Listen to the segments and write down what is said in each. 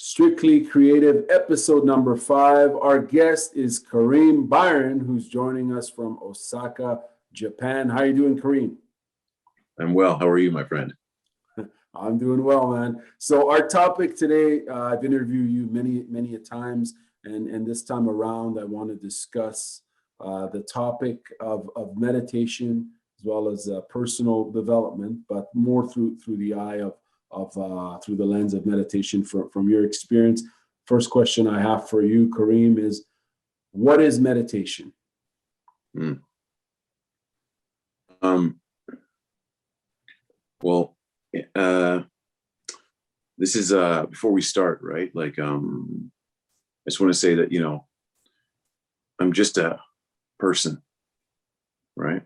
Strictly Creative, episode number 5. Our guest is Karim Byron, who's joining us from Osaka, Japan. How are you doing, Karim? I'm well. How are you, my friend? I'm doing well, man. So our topic today, I've interviewed you many a times, and this time around, I want to discuss the topic of meditation as well as personal development, but more through the eye of through the lens of meditation from your experience. First question I have for you, Karim, is what is meditation? Well, this is before we start, right? I just want to say that, I'm just a person, right?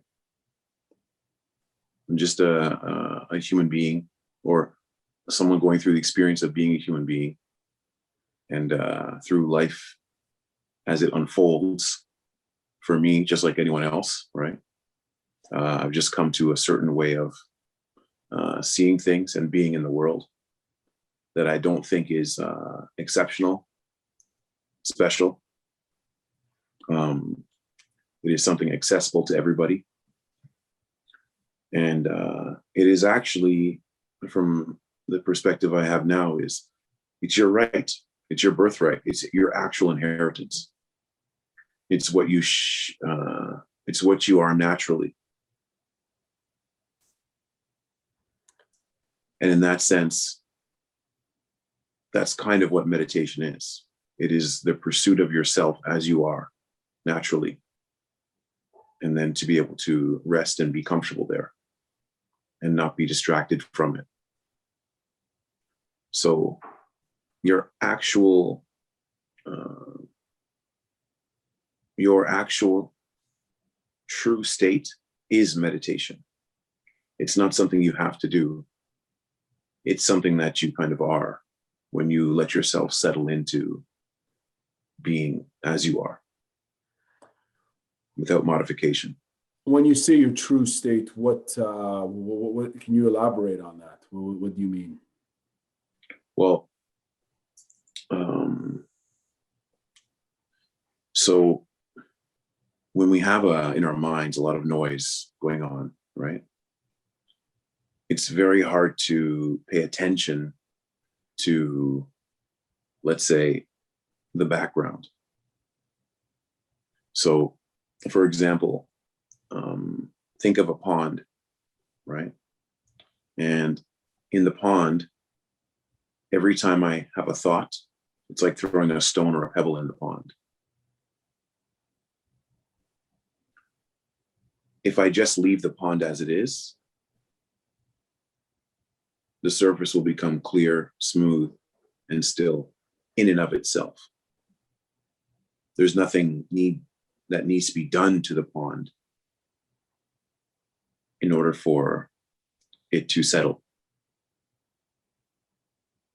I'm just a human being, or someone going through the experience of being a human being, and through life as it unfolds for me, just like anyone else, right? I've just come to a certain way of seeing things and being in the world that I don't think is exceptional, special. It is something accessible to everybody. And it is actually, from the perspective I have now, it's your right. It's your birthright. It's your actual inheritance. It's what you it's what you are naturally. And in that sense, that's kind of what meditation is. It is the pursuit of yourself as you are naturally, and then to be able to rest and be comfortable there and not be distracted from it. So your actual true state is meditation. It's not something you have to do. It's something that you kind of are when you let yourself settle into being as you are, without modification. When you say your true state, what can you elaborate on that? What do you mean? Well, so when we have in our minds a lot of noise going on, right? It's very hard to pay attention to, let's say, the background. So, for example, think of a pond, right? And in the pond, every time I have a thought, it's like throwing a stone or a pebble in the pond. If I just leave the pond as it is, the surface will become clear, smooth, and still in and of itself. There's nothing that needs to be done to the pond in order for it to settle.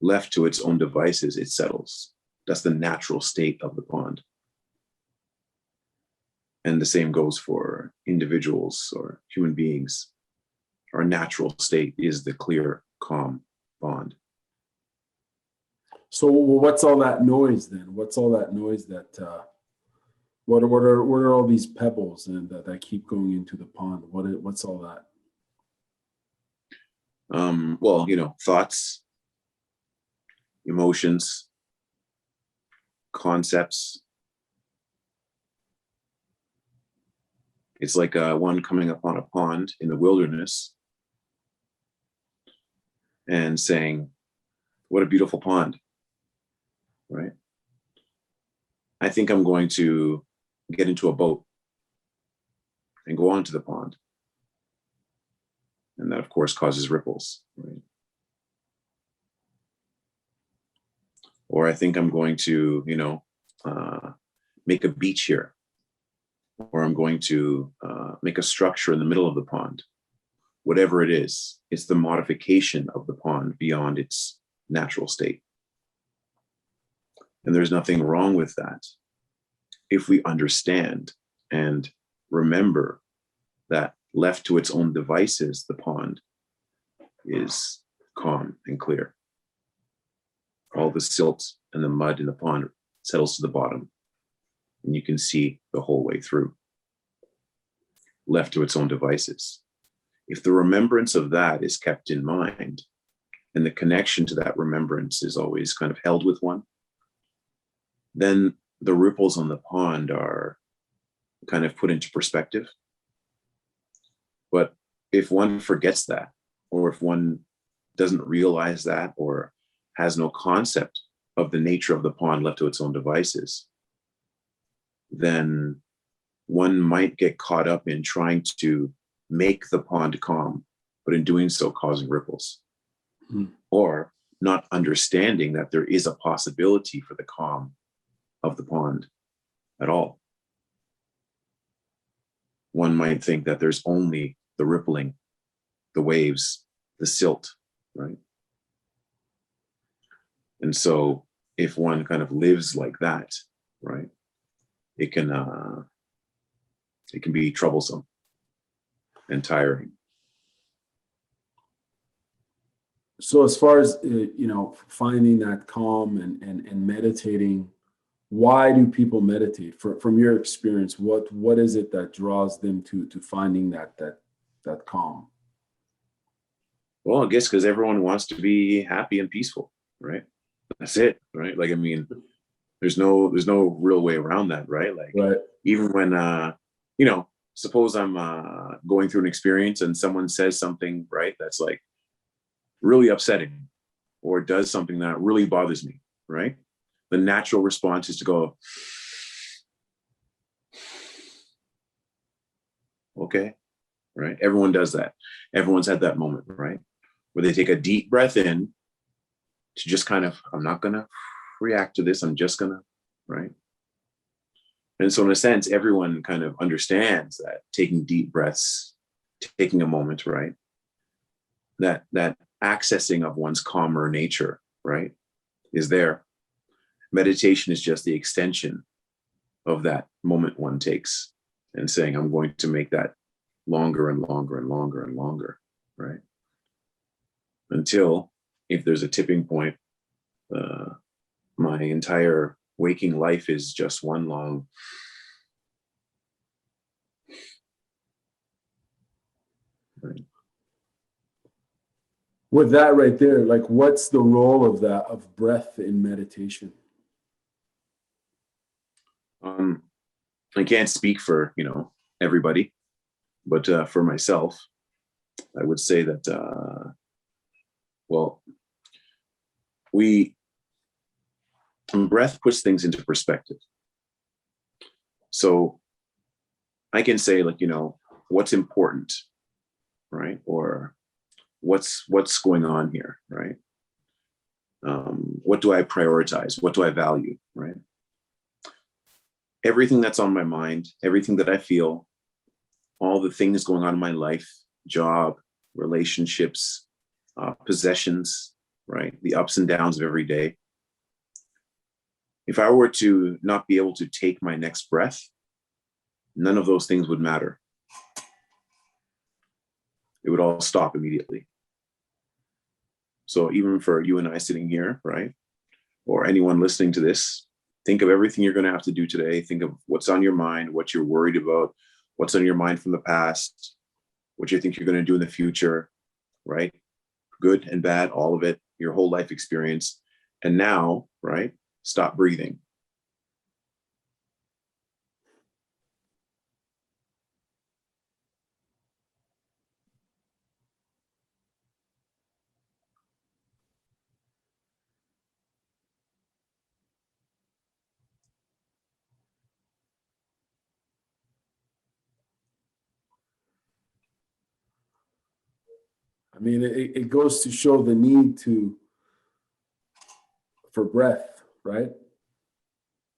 Left to its own devices, it settles. That's the natural state of the pond. And the same goes for individuals or human beings. Our natural state is the clear, calm pond. So what's all that noise then? What's all that noise that what are all these pebbles and that keep going into the pond? What's all that? Well, thoughts, emotions, concepts. It's like one coming upon a pond in the wilderness and saying, "What a beautiful pond," right? I think I'm going to get into a boat and go onto the pond. And that, of course, causes ripples, right? Or I think I'm going to, make a beach here. Or I'm going to make a structure in the middle of the pond. Whatever it is, it's the modification of the pond beyond its natural state. And there's nothing wrong with that if we understand and remember that left to its own devices, the pond is calm and clear. all the silt and the mud in the pond settles to the bottom, and you can see the whole way through, left to its own devices. If the remembrance of that is kept in mind, and the connection to that remembrance is always kind of held with one, then the ripples on the pond are kind of put into perspective. But if one forgets that, or if one doesn't realize that, or has no concept of the nature of the pond left to its own devices, then one might get caught up in trying to make the pond calm, but in doing so causing ripples. Or not understanding that there is a possibility for the calm of the pond at all. One might think that there's only the rippling, the waves, the silt, right? And so if one kind of lives like that, right, it can be troublesome and tiring. So as far as, finding that calm and meditating, why do people meditate? From your experience, what is it that draws them to finding that calm? Well, I guess because everyone wants to be happy and peaceful, right? That's it, right? Like, I mean, there's no real way around that, right? Like, right. Even when, suppose I'm going through an experience and someone says something, right, that's like really upsetting, or does something that really bothers me, right? The natural response is to go, okay, right? Everyone does that. Everyone's had that moment, right? Where they take a deep breath in to just kind of, I'm not going to react to this. I'm just going to, right? And so in a sense, everyone kind of understands that taking deep breaths, taking a moment, right? That accessing of one's calmer nature, right, is there. Meditation is just the extension of that moment one takes, and saying, I'm going to make that longer and longer and longer and longer, right? Until, if there's a tipping point, my entire waking life is just one long right. With that right there, like, what's the role of breath in meditation? I can't speak for, everybody, but for myself, I would say that, breath puts things into perspective. So I can say, like, what's important, right? Or what's going on here, right? What do I prioritize? What do I value, right? Everything that's on my mind, everything that I feel, all the things going on in my life, job, relationships, possessions, right? The ups and downs of every day. If I were to not be able to take my next breath, none of those things would matter. It would all stop immediately. So even for you and I sitting here, right? Or anyone listening to this, think of everything you're going to have to do today. Think of what's on your mind, what you're worried about, what's on your mind from the past, what you think you're going to do in the future, right? Good and bad, all of it, your whole life experience. And now, right? Stop breathing. I mean, it goes to show the need for breath, right?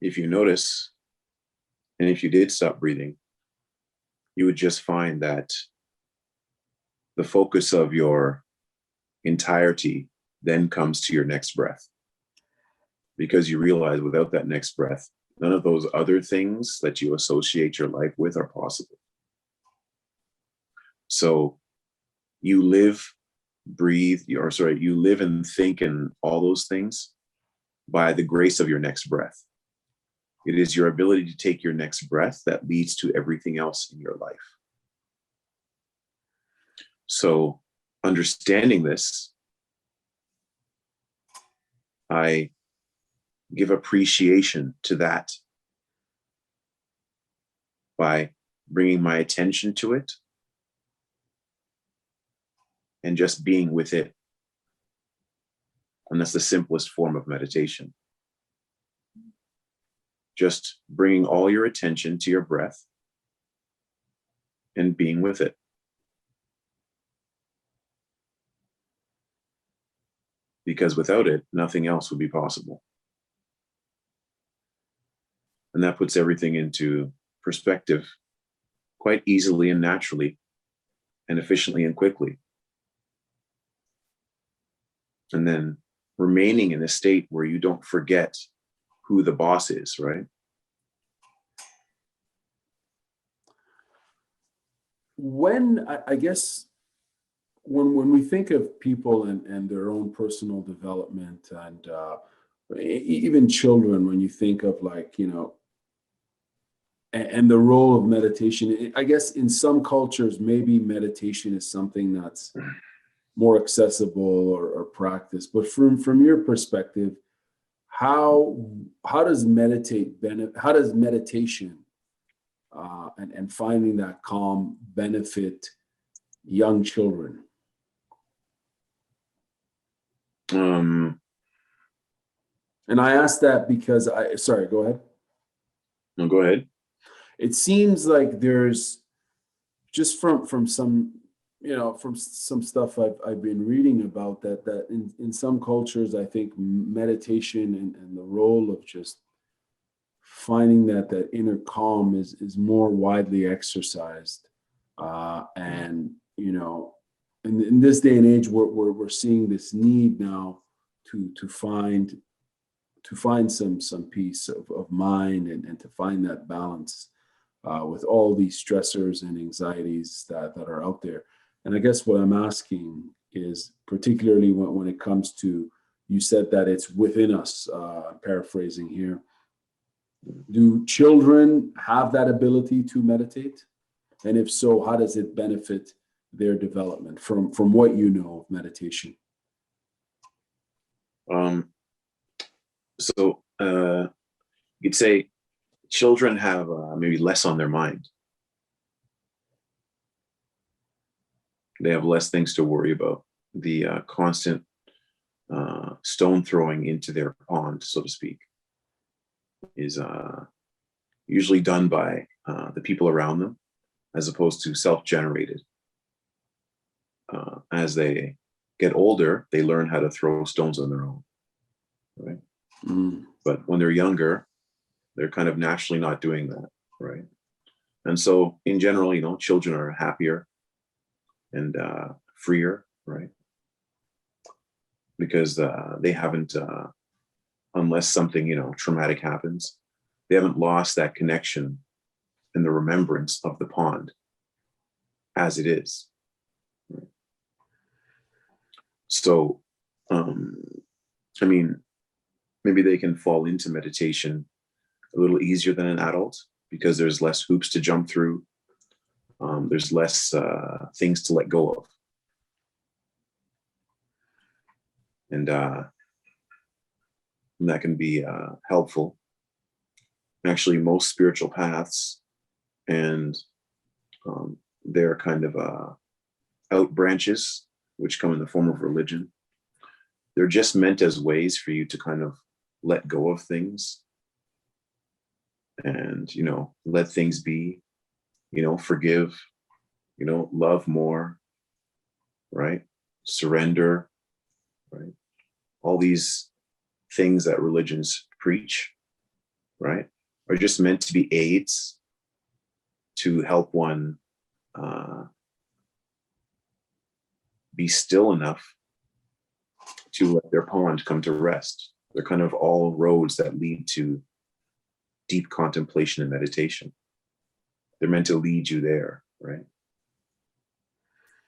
If you notice, and if you did stop breathing, you would just find that the focus of your entirety then comes to your next breath. Because you realize without that next breath, none of those other things that you associate your life with are possible. So you live, breathe, you live and think and all those things by the grace of your next breath. It is your ability to take your next breath that leads to everything else in your life. So, understanding this, I give appreciation to that by bringing my attention to it and just being with it. And that's the simplest form of meditation. Just bringing all your attention to your breath and being with it. Because without it, nothing else would be possible. And that puts everything into perspective quite easily and naturally and efficiently and quickly. And then remaining in a state where you don't forget who the boss is, right? When, I guess, when we think of people and their own personal development and even children, when you think of like, and the role of meditation, I guess in some cultures, maybe meditation is something that's more accessible or practiced. But from your perspective, how does meditation and finding that calm benefit young children? And I asked that because sorry, go ahead. No, go ahead. It seems like there's just from some from some stuff I've been reading about that in some cultures, I think meditation and the role of just finding that inner calm is more widely exercised. And in this day and age, we're seeing this need now to find some peace of mind and to find that balance with all these stressors and anxieties that are out there. And I guess what I'm asking is, particularly when it comes to, you said that it's within us, paraphrasing here, do children have that ability to meditate? And if so, how does it benefit their development from what you know of meditation? So you'd say children have maybe less on their mind. They have less things to worry about. The constant stone throwing into their pond, so to speak, is usually done by the people around them, as opposed to self-generated. As they get older, they learn how to throw stones on their own, right? But when they're younger, they're kind of naturally not doing that, right? And so in general, children are happier and freer, right? Because they haven't, unless something, traumatic happens, they haven't lost that connection and the remembrance of the pond as it is. Right? So, maybe they can fall into meditation a little easier than an adult because there's less hoops to jump through. There's less things to let go of. And that can be helpful. Actually, most spiritual paths and their kind of out branches, which come in the form of religion, they're just meant as ways for you to kind of let go of things and, let things be, forgive, love more, right? Surrender, right? All these things that religions preach, right, are just meant to be aids to help one be still enough to let their pond come to rest. They're kind of all roads that lead to deep contemplation and meditation. They're meant to lead you there, right?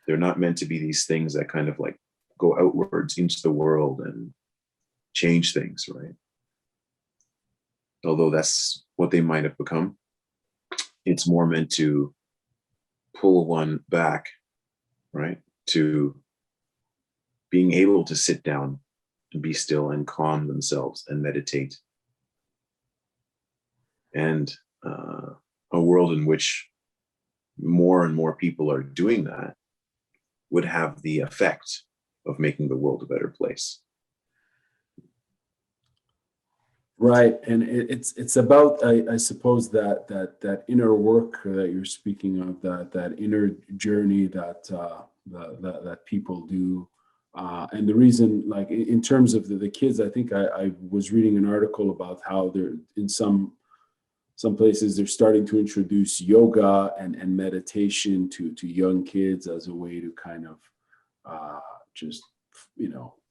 They're not meant to be these things that kind of like go outwards into the world and change things, right? although that's what they might have become. It's more meant to pull one back, right? To being able to sit down and be still and calm themselves and meditate. And a world in which more and more people are doing that would have the effect of making the world a better place. Right, and it's about I suppose that inner work that you're speaking of, that inner journey that people do, and the reason, like in terms of the kids, I think I was reading an article about how they're in some places they're starting to introduce yoga and meditation to young kids as a way to kind of just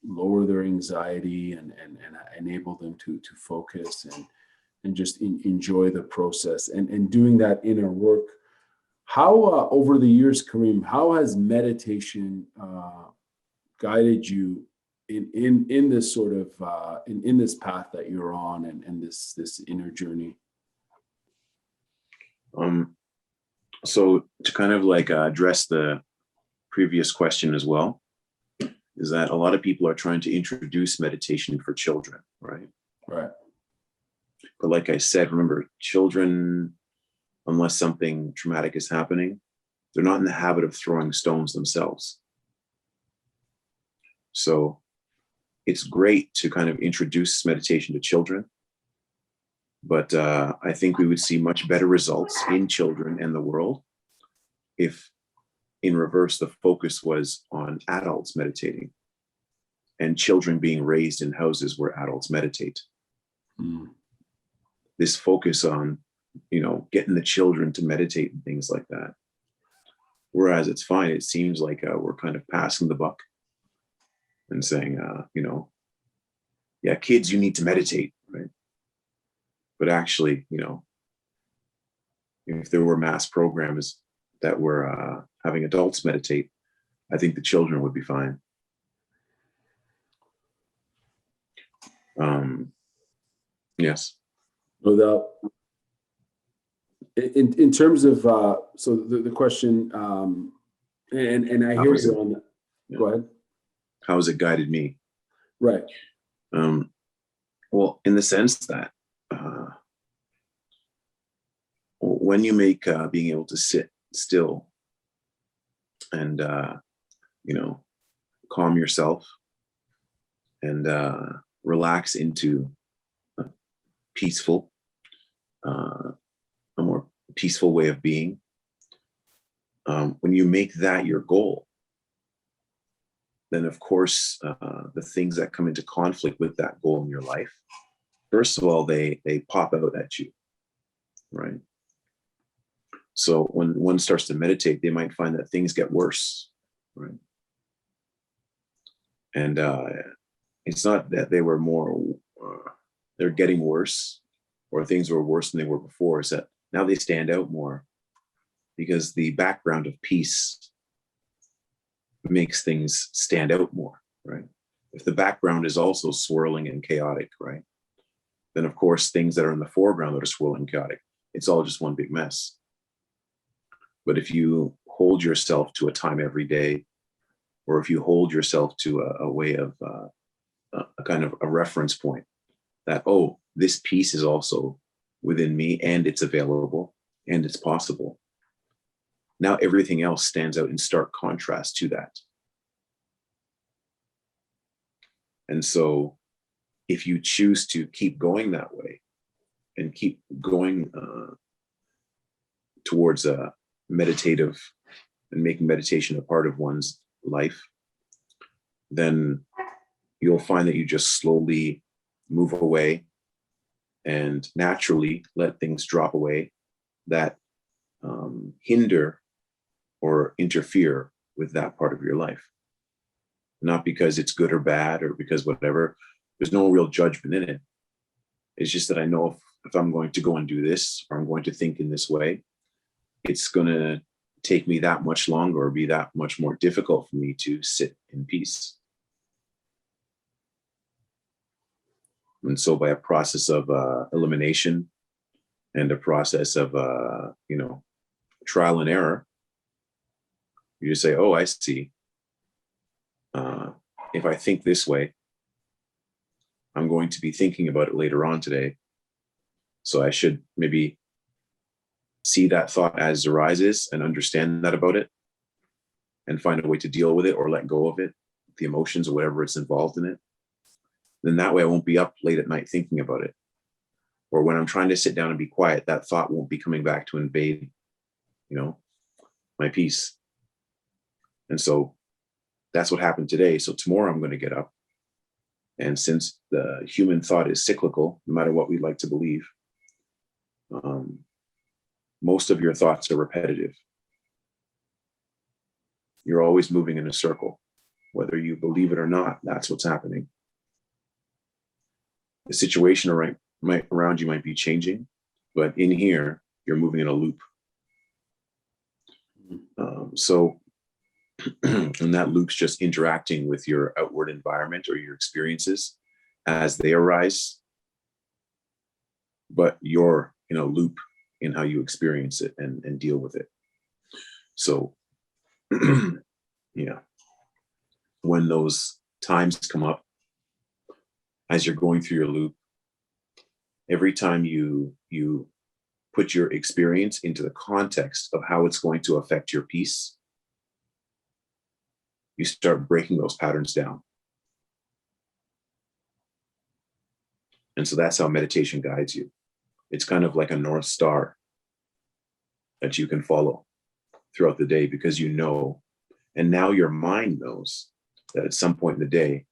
lower their anxiety and enable them to focus and just enjoy the process and doing that inner work. How over the years, Karim, how has meditation guided you in this sort of in this path that you're on and this inner journey? So to kind of like address the previous question as well, is that a lot of people are trying to introduce meditation for children, right? Right. But like I said, remember, children, unless something traumatic is happening, they're not in the habit of throwing stones themselves. So it's great to kind of introduce meditation to children, but I think we would see much better results in children and the world if, in reverse, the focus was on adults meditating and children being raised in houses where adults meditate. This focus on, getting the children to meditate and things like that. Whereas it's fine. It seems like we're kind of passing the buck and saying, yeah, kids, you need to meditate, right? But actually, if there were mass programs that were having adults meditate, I think the children would be fine. Yes. No doubt. In terms of so the question, and I hear you on that. Yeah. Go ahead. How has it guided me? Right. Well, in the sense that when you make being able to sit still and calm yourself and relax into a peaceful, a more peaceful way of being, when you make that your goal, then of course the things that come into conflict with that goal in your life, first of all, they pop out at you, right? So when one starts to meditate, they might find that things get worse, right? And it's not that they were more, they're getting worse, or things were worse than they were before. It's that now they stand out more because the background of peace makes things stand out more, right? If the background is also swirling and chaotic, right, then of course things that are in the foreground that are swirling and chaotic, it's all just one big mess. But if you hold yourself to a time every day, or if you hold yourself to a way of a kind of a reference point that, oh, this piece is also within me and it's available and it's possible. Now everything else stands out in stark contrast to that. And so if you choose to keep going that way and keep going towards a meditative and making meditation a part of one's life, then you'll find that you just slowly move away and naturally let things drop away that hinder or interfere with that part of your life. Not because it's good or bad or because whatever, there's no real judgment in it. It's just that I know if I'm going to go and do this, or I'm going to think in this way, it's going to take me that much longer or be that much more difficult for me to sit in peace. And so by a process of elimination and a process of, trial and error, you just say, oh, I see. If I think this way, I'm going to be thinking about it later on today. So I should maybe see that thought as arises and understand that about it and find a way to deal with it or let go of it, the emotions or whatever it's involved in it. Then that way I won't be up late at night thinking about it. Or when I'm trying to sit down and be quiet, that thought won't be coming back to invade, my peace. And so that's what happened today. So tomorrow I'm going to get up. And since the human thought is cyclical, no matter what we like to believe, most of your thoughts are repetitive. You're always moving in a circle. Whether you believe it or not, that's what's happening. The situation around you might be changing, but in here, you're moving in a loop. And that loop's just interacting with your outward environment or your experiences as they arise, but you're in a loop in how you experience it and deal with it. So, yeah, when those times come up, as you're going through your loop, every time you put your experience into the context of how it's going to affect your peace, you start breaking those patterns down. And so that's how meditation guides you. It's kind of like a North Star that you can follow throughout the day because you know, and now your mind knows that at some point in the day,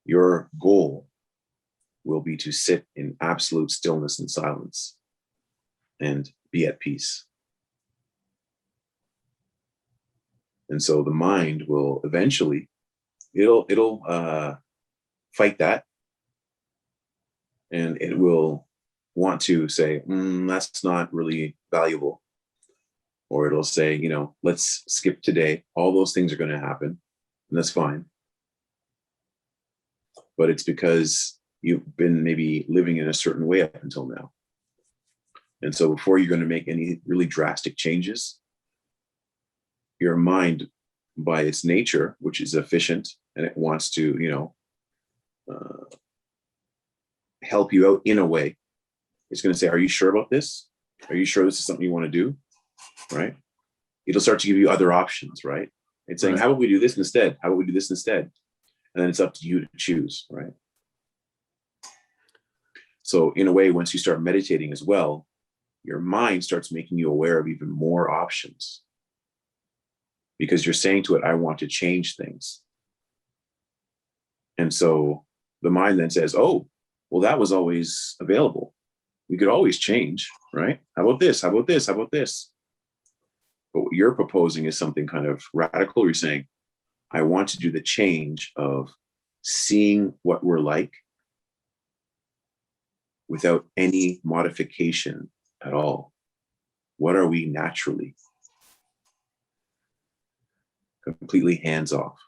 your goal will be to sit in absolute stillness and silence and be at peace. And so the mind will eventually, it'll fight that. And it will want to say, that's not really valuable. Or it'll say, let's skip today. All those things are going to happen. And that's fine. But it's because you've been maybe living in a certain way up until now. And so before you're going to make any really drastic changes, your mind, by its nature, which is efficient, and it wants to, help you out in a way, it's going to say, are you sure about this? Are you sure this is something you want to do? Right? It'll start to give you other options, right? It's saying, how about we do this instead? How about we do this instead? And then it's up to you to choose, right? So in a way, once you start meditating as well, your mind starts making you aware of even more options. Because you're saying to it, I want to change things. And so the mind then says, oh, well, that was always available. We could always change, right? How about this? How about this? How about this? But what you're proposing is something kind of radical. You're saying, I want to do the change of seeing what we're like without any modification at all. What are we naturally? Completely hands off.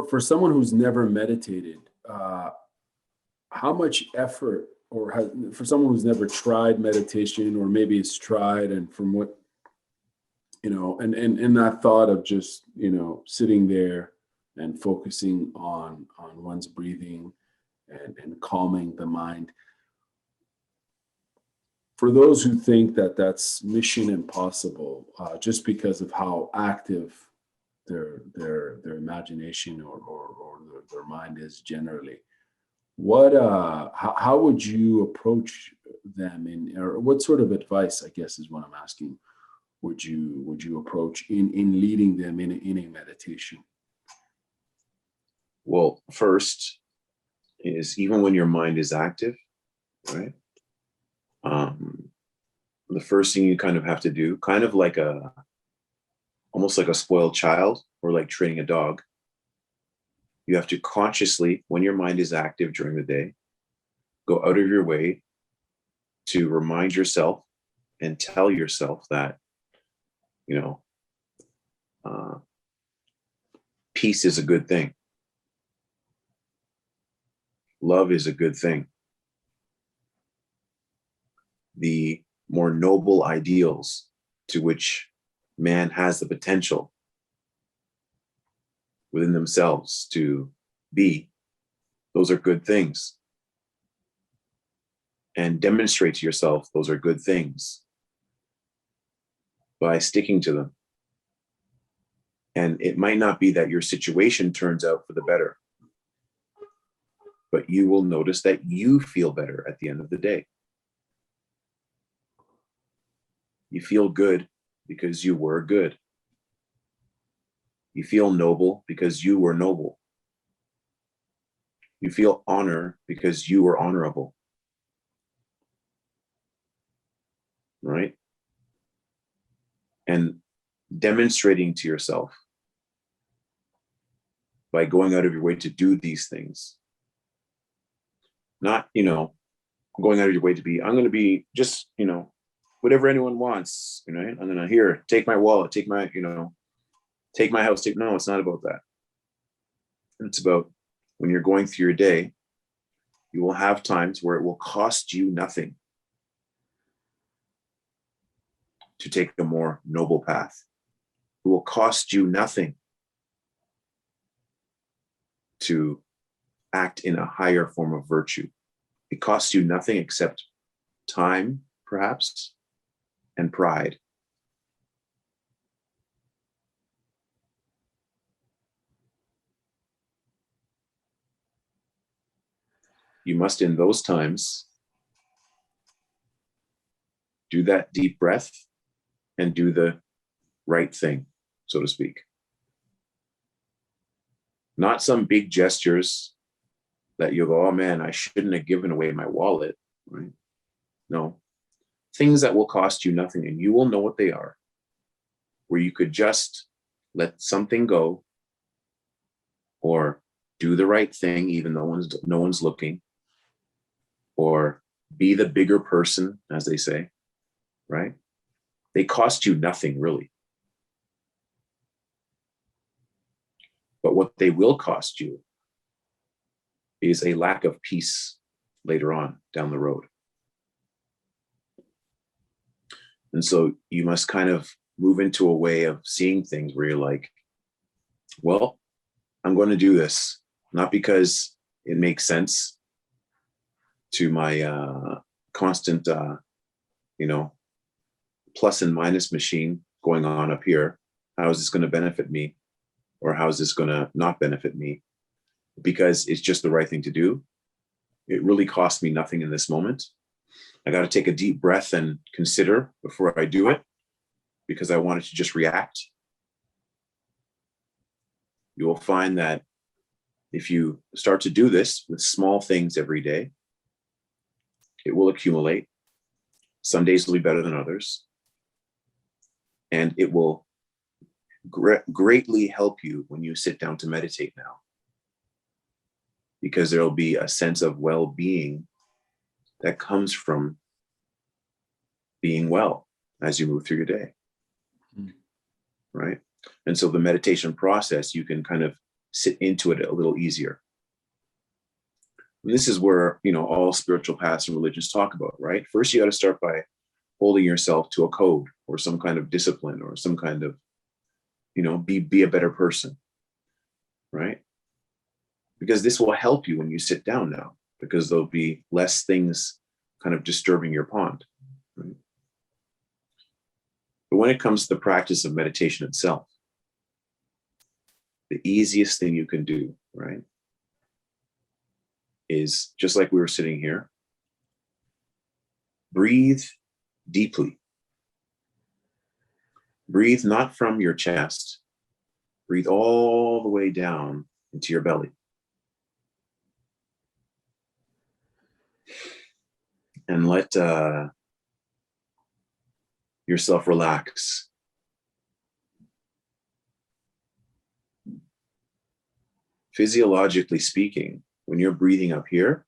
For someone who's never meditated, how much effort, for someone who's never tried meditation, or maybe it's tried, and from what, and that thought of just, sitting there and focusing on one's breathing and calming the mind. For those who think that that's mission impossible, just because of how active their imagination or their mind is generally, how would you approach them or what sort of advice, I guess is what I'm asking, would you approach in leading them in a meditation? Well, first is, even when your mind is active, right? The first thing you kind of have to do, kind of like almost like a spoiled child, or like training a dog, you have to consciously, when your mind is active during the day, go out of your way to remind yourself and tell yourself that, Peace is a good thing. Love is a good thing. The more noble ideals to which man has the potential within themselves to be, those are good things. And demonstrate to yourself those are good things by sticking to them. And it might not be that your situation turns out for the better, but you will notice that you feel better at the end of the day. You feel good because you were good. You feel noble because you were noble. You feel honor because you were honorable. Right? And demonstrating to yourself by going out of your way to do these things. Not, going out of your way to be, I'm going to be just, whatever anyone wants, I'm going to take my wallet, take my house. No, it's not about that. It's about when you're going through your day, you will have times where it will cost you nothing to take a more noble path. It will cost you nothing to act in a higher form of virtue. It costs you nothing except time, perhaps, and pride. You must, in those times, do that deep breath and do the right thing, so to speak. Not some big gestures that you'll go, oh man, I shouldn't have given away my wallet, right? No. Things that will cost you nothing, and you will know what they are, where you could just let something go or do the right thing even though no one's looking, or be the bigger person, as they say, right? They cost you nothing, really. But what they will cost you is a lack of peace later on down the road. And so you must kind of move into a way of seeing things where you're like, well, I'm going to do this, not because it makes sense to my constant, plus and minus machine going on up here. How is this going to benefit me? Or how is this going to not benefit me? Because it's just the right thing to do. It really costs me nothing in this moment. I got to take a deep breath and consider before I do it, because I wanted to just react. You will find that if you start to do this with small things every day, it will accumulate. Some days will be better than others. And it will greatly help you when you sit down to meditate now, because there will be a sense of well-being that comes from being well as you move through your day. Right? And so the meditation process, you can kind of sit into it a little easier. And this is where, all spiritual paths and religions talk about, right? First, you got to start by holding yourself to a code or some kind of discipline or some kind of, be a better person, right? Because this will help you when you sit down now, because there'll be less things kind of disturbing your pond. Right? But when it comes to the practice of meditation itself, the easiest thing you can do, right, is just like we were sitting here, breathe deeply. Breathe not from your chest. Breathe all the way down into your belly. And let yourself relax. Physiologically speaking, when you're breathing up here,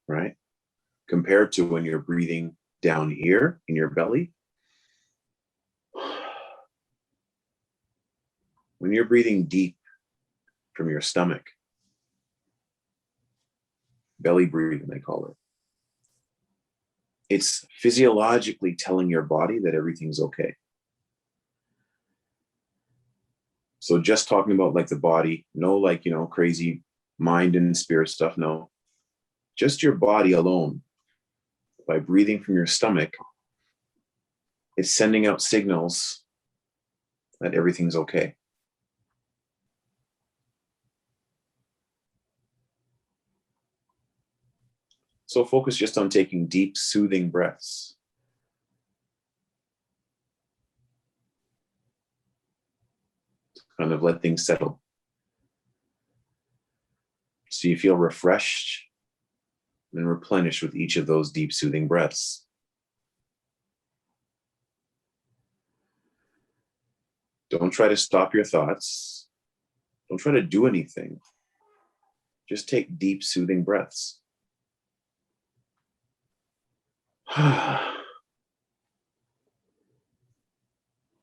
right, compared to when you're breathing down here in your belly, when you're breathing deep from your stomach, belly breathing, they call it, it's physiologically telling your body that everything's okay. So just talking about like the body, no like, crazy mind and spirit stuff, no. Just your body alone, by breathing from your stomach, it's sending out signals that everything's okay. So focus just on taking deep, soothing breaths. Kind of let things settle. So you feel refreshed and replenished with each of those deep, soothing breaths. Don't try to stop your thoughts. Don't try to do anything. Just take deep, soothing breaths.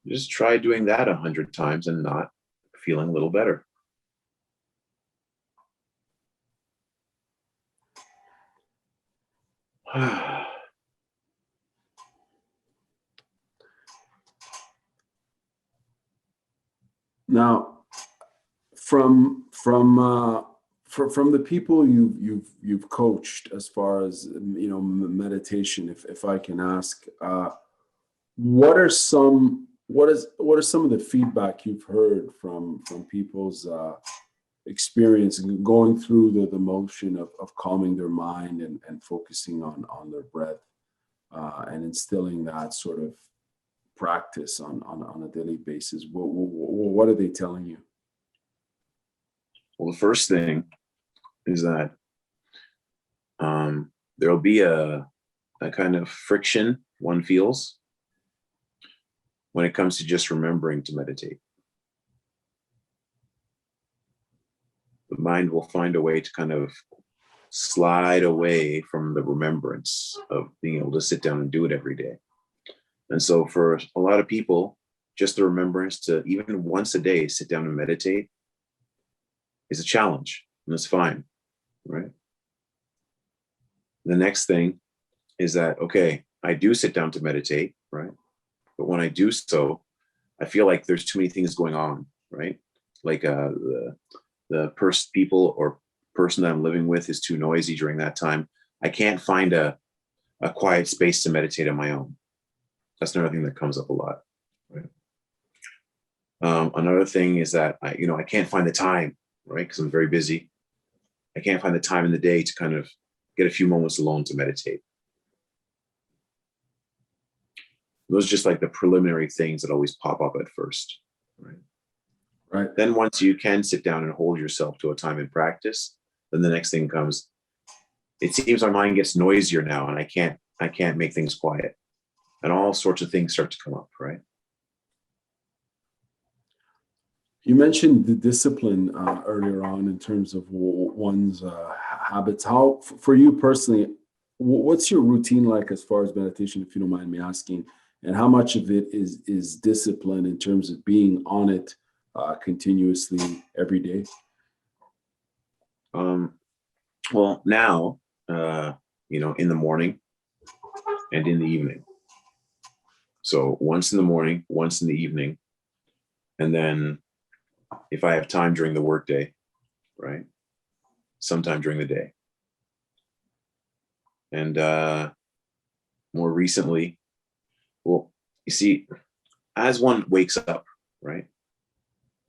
Just try doing that 100 times and not feeling a little better. Now, from the people you've coached, as far as meditation, if I can ask, what are some of the feedback you've heard from people's experience and going through the motion of calming their mind and focusing on their breath, and instilling that sort of practice on a daily basis? What are they telling you? Well, the first thing is that there'll be a kind of friction one feels when it comes to just remembering to meditate. The mind will find a way to kind of slide away from the remembrance of being able to sit down and do it every day. And so for a lot of people, just the remembrance to even once a day sit down and meditate is a challenge, and that's fine, right? The next thing is that, okay, I do sit down to meditate, right? But when I do so, I feel like there's too many things going on, right? Like the people or person that I'm living with is too noisy during that time. I can't find a quiet space to meditate on my own. That's another thing that comes up a lot, right? Another thing is that I can't find the time, right? Because I'm very busy. I can't find the time in the day to kind of get a few moments alone to meditate. Those are just like the preliminary things that always pop up at first, right? Right. Then once you can sit down and hold yourself to a time in practice, then the next thing comes, it seems my mind gets noisier now and I can't make things quiet. And all sorts of things start to come up, right? You mentioned the discipline earlier on in terms of one's habits. How, for you personally, what's your routine like as far as meditation, if you don't mind me asking? And how much of it is discipline in terms of being on it continuously every day? Well, now, in the morning and in the evening. So once in the morning, once in the evening, and then if I have time during the workday, right, sometime during the day. And more recently, well, you see, as one wakes up, right,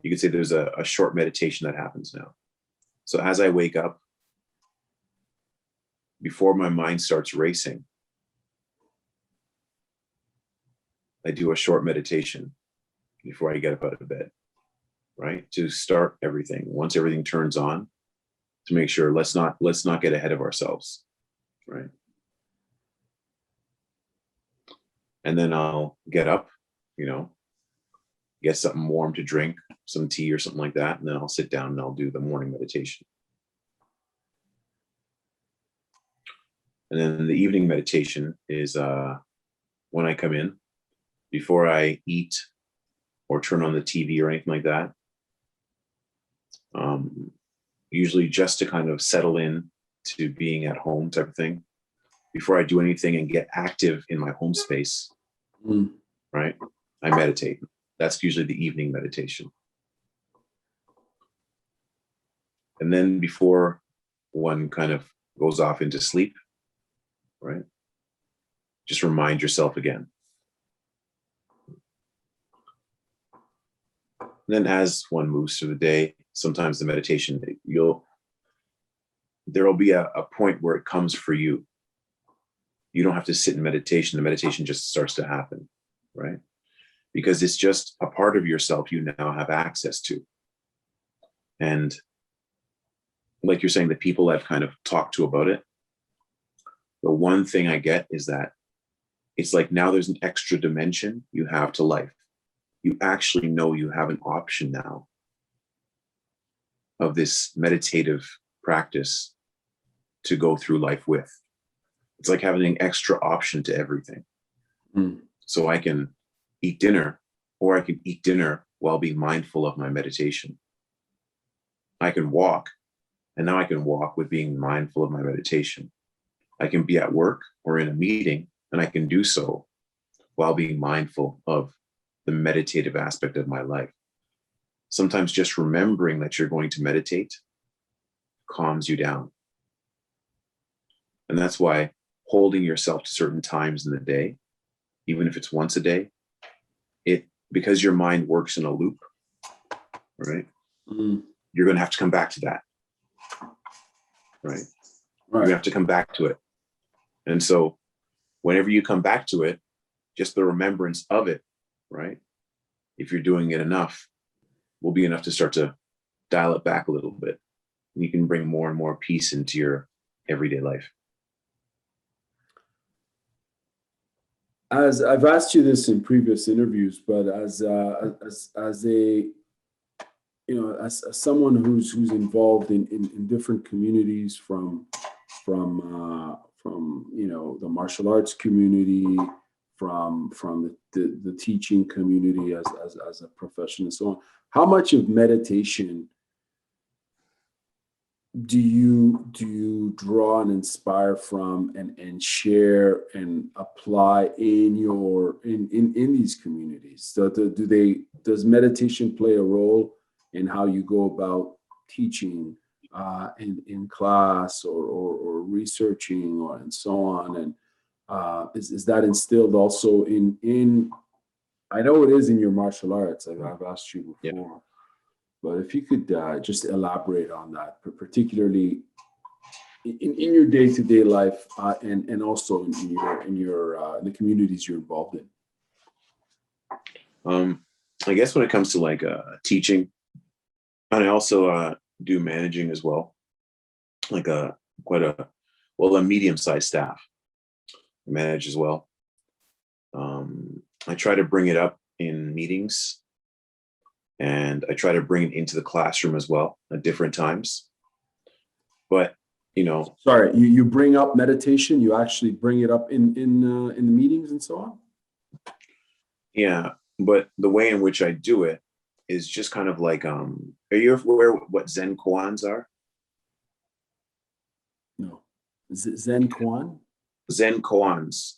you could say there's a short meditation that happens now. So as I wake up, before my mind starts racing, I do a short meditation before I get up out of bed, right? To start everything. Once everything turns on, to make sure let's not get ahead of ourselves, right? And then I'll get up, get something warm to drink, some tea or something like that, and then I'll sit down and I'll do the morning meditation. And then the evening meditation is when I come in, before I eat or turn on the TV or anything like that, usually just to kind of settle in to being at home type of thing before I do anything and get active in my home space, right? I meditate. That's usually the evening meditation. And then before one kind of goes off into sleep, right? Just remind yourself again. And then as one moves through the day, sometimes the meditation, there will be a point where it comes for you. You don't have to sit in meditation. The meditation just starts to happen, right? Because it's just a part of yourself you now have access to. And like you're saying, the people I've kind of talked to about it, the one thing I get is that it's like now there's an extra dimension you have to life. You actually know you have an option now of this meditative practice to go through life with. It's like having an extra option to everything. So I can eat dinner, or I can eat dinner while being mindful of my meditation. I can walk, and now I can walk with being mindful of my meditation. I can be at work or in a meeting, and I can do so while being mindful of the meditative aspect of my life. Sometimes just remembering that you're going to meditate calms you down. And that's why holding yourself to certain times in the day, even if it's once a day, because your mind works in a loop, right? You're going to have to come back to that, right? You have to come back to it. And so whenever you come back to it, just the remembrance of it, right? If you're doing it enough, will be enough to start to dial it back a little bit. And you can bring more and more peace into your everyday life. As I've asked you this in previous interviews, but as someone who's involved in different communities from the martial arts community, from the teaching community as a profession and so on, how much of meditation do you draw and inspire from and share and apply in these communities? So does meditation play a role in how you go about teaching in class or researching and so on? And is that instilled also in I know it is in your martial arts. I've asked you before. Yeah. But if you could just elaborate on that, particularly in your day-to-day life, and also in the communities you're involved in. I guess when it comes to like teaching, and I also do managing as well, like a medium-sized staff. I manage as well. I try to bring it up in meetings. And I try to bring it into the classroom as well at different times. But, Sorry, you bring up meditation, you actually bring it up in the meetings and so on? Yeah, but the way in which I do it is just kind of like, are you aware what Zen koans are? No. Is it Zen koan? Zen koans,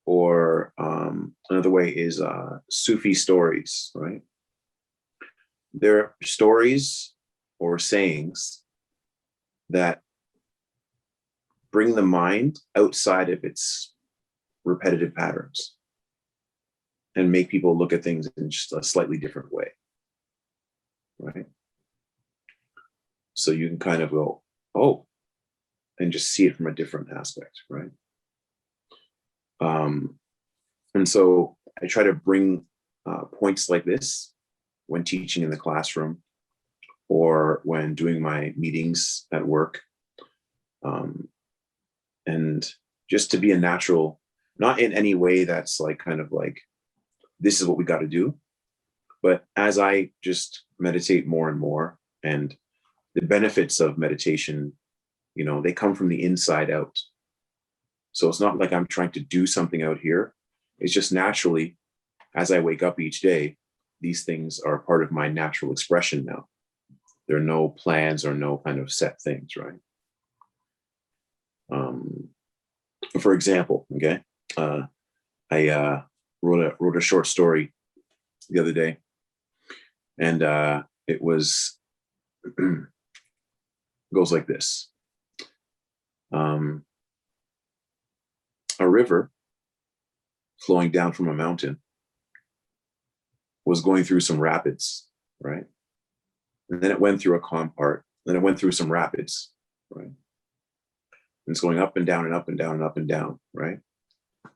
or another way is Sufi stories, right? They're stories or sayings that bring the mind outside of its repetitive patterns and make people look at things in just a slightly different way, right? So you can kind of go, oh, and just see it from a different aspect, right? And so I try to bring points like this when teaching in the classroom or when doing my meetings at work. And just to be a natural, not in any way that's like kind of like, this is what we got to do. But as I just meditate more and more, and the benefits of meditation, they come from the inside out. So it's not like I'm trying to do something out here. It's just naturally, as I wake up each day, these things are part of my natural expression now. There are no plans or no kind of set things, right? For example, okay, I wrote a short story the other day, and it was goes like this. A river flowing down from a mountain was going through some rapids, right? And then it went through a calm part. Then it went through some rapids, right? And it's going up and down and up and down and up and down, right?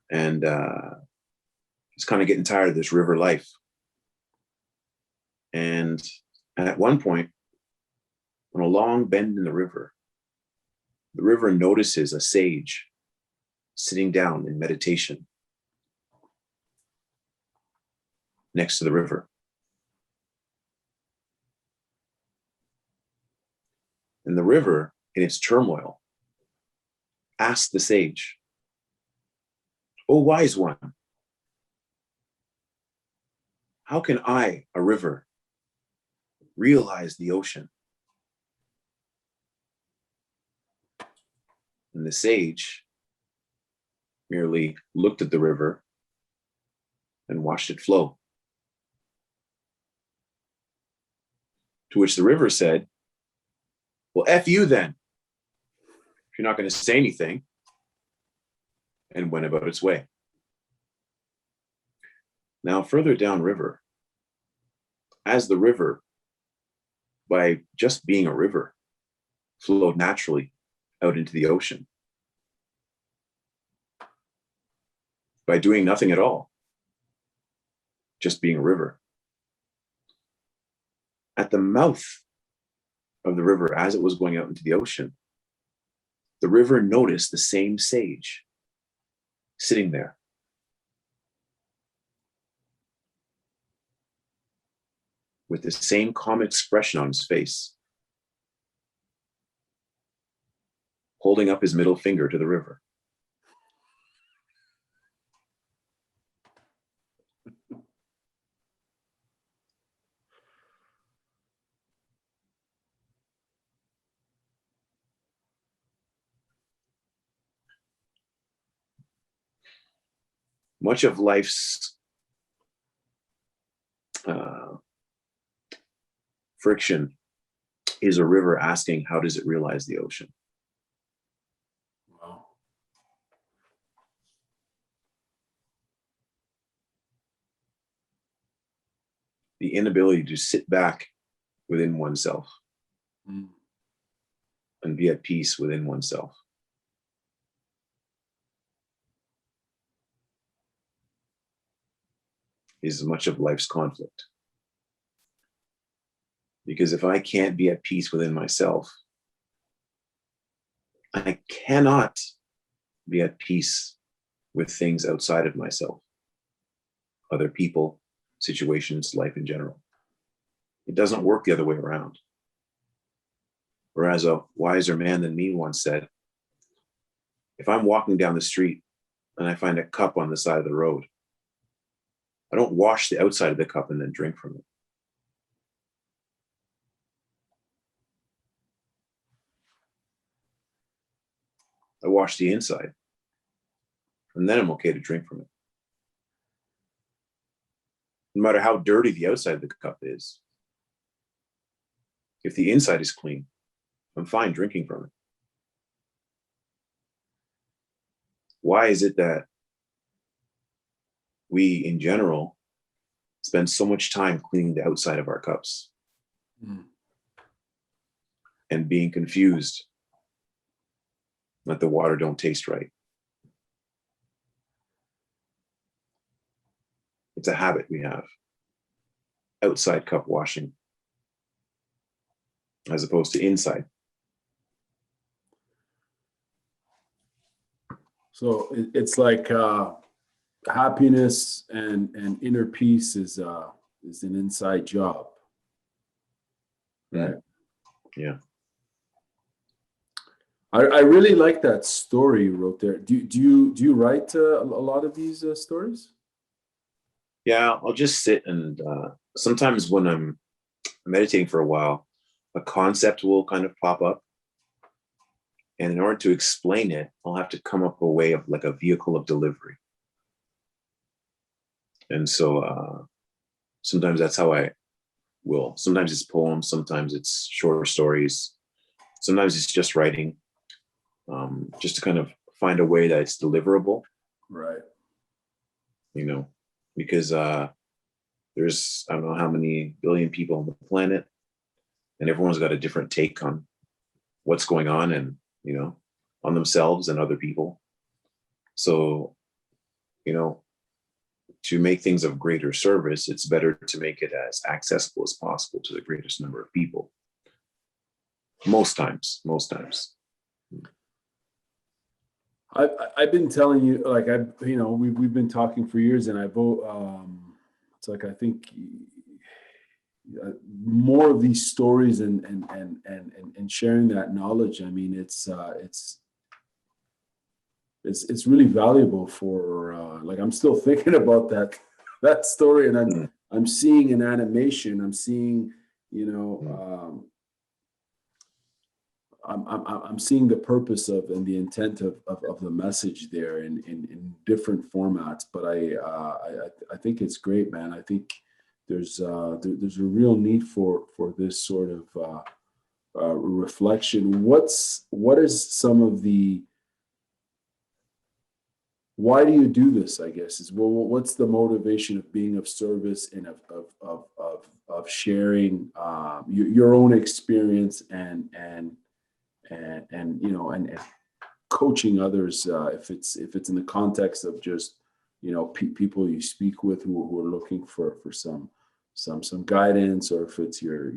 And it's kind of getting tired of this river life. And at one point, on a long bend in the river notices a sage sitting down in meditation next to the river. And the river, in its turmoil, asked the sage, "O wise one, how can I, a river, realize the ocean?" And the sage merely looked at the river and watched it flow. To which the river said, "Well, F you then, if you're not going to say anything," and went about its way. Now, further downriver, as the river, by just being a river, flowed naturally out into the ocean, by doing nothing at all, just being a river. At the mouth of the river, as it was going out into the ocean, the river noticed the same sage sitting there. With the same calm expression on his face, holding up his middle finger to the river. Much of life's friction is a river asking, how does it realize the ocean? Wow. The inability to sit back within oneself and be at peace within oneself. Is much of life's conflict. Because if I can't be at peace within myself, I cannot be at peace with things outside of myself, other people, situations, life in general. It doesn't work the other way around. Whereas a wiser man than me once said, if I'm walking down the street and I find a cup on the side of the road, I don't wash the outside of the cup and then drink from it. I wash the inside, and then I'm okay to drink from it. No matter how dirty the outside of the cup is, if the inside is clean, I'm fine drinking from it. Why is it that we, in general, spend so much time cleaning the outside of our cups and being confused that the water don't taste right? It's a habit we have. Outside cup washing as opposed to inside. So it's like happiness and inner peace is an inside job. Right. Yeah. I really like that story you wrote there. Do you write a lot of these stories? Yeah, I'll just sit and sometimes when I'm meditating for a while, a concept will kind of pop up. And in order to explain it, I'll have to come up a way of like a vehicle of delivery. And so sometimes that's how I will. Sometimes it's poems, sometimes it's short stories, sometimes it's just writing, just to kind of find a way that it's deliverable. Right. You know, because there's, I don't know how many billion people on the planet, and everyone's got a different take on what's going on and, you know, on themselves and other people. So, you know, to make things of greater service, it's better to make it as accessible as possible to the greatest number of people. Most times. I've been telling you, like, we've been talking for years, and it's like, I think more of these stories and sharing that knowledge. I mean, it's really valuable for, like, I'm still thinking about that story, and I'm seeing an animation. I'm seeing, you know, I'm seeing the purpose of and the intent of the message there in different formats. But I think it's great, man. I think there's a real need for this sort of reflection. What is some of the, why do you do this? I guess is, well, what's the motivation of being of service and of sharing your own experience and you know, and coaching others, if it's in the context of just, you know, people you speak with who are looking for some guidance, or if it's your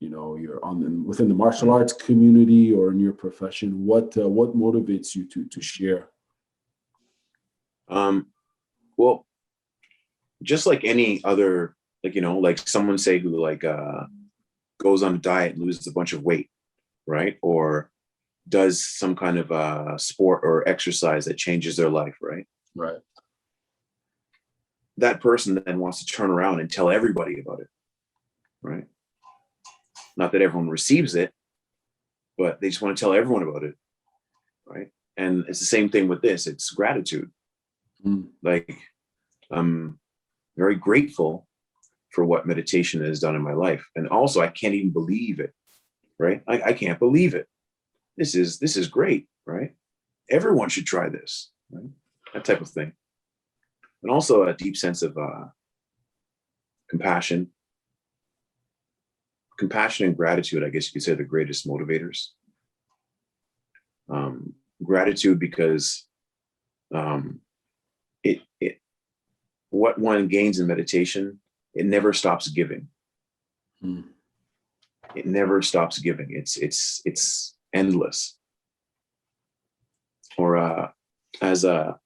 you know, you're within the martial arts community or in your profession, what motivates you to share? Well, just like any other, like, you know, like someone say who like goes on a diet and loses a bunch of weight, right? Or does some kind of sport or exercise that changes their life, right? Right. That person then wants to turn around and tell everybody about it, right? Not that everyone receives it, but they just want to tell everyone about it, right? And it's the same thing with this. It's gratitude. Like, I'm very grateful for what meditation has done in my life. And also, I can't even believe it, right? I can't believe it. This is great, right? Everyone should try this, right? That type of thing. And also a deep sense of compassion. Compassion and gratitude, I guess you could say, are the greatest motivators. Gratitude because what one gains in meditation, it never stops giving. It never stops giving. It's endless. Or as Lao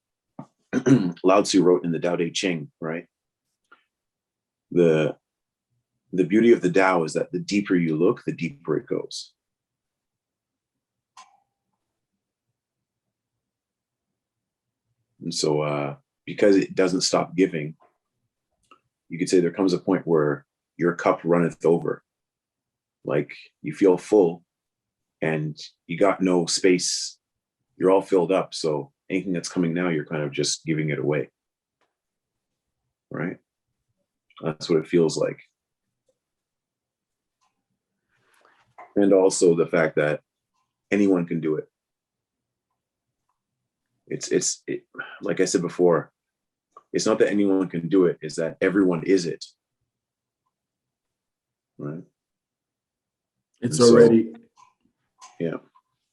Tzu wrote in the Tao Te Ching, right? The beauty of the Tao is that the deeper you look, the deeper it goes. And so because it doesn't stop giving, you could say there comes a point where your cup runneth over. Like, you feel full and you got no space. You're all filled up. So anything that's coming now, you're kind of just giving it away. Right? That's what it feels like. And also the fact that anyone can do it. It's like I said before, it's not that anyone can do it, it's that everyone is it. Right? It's already. Yeah.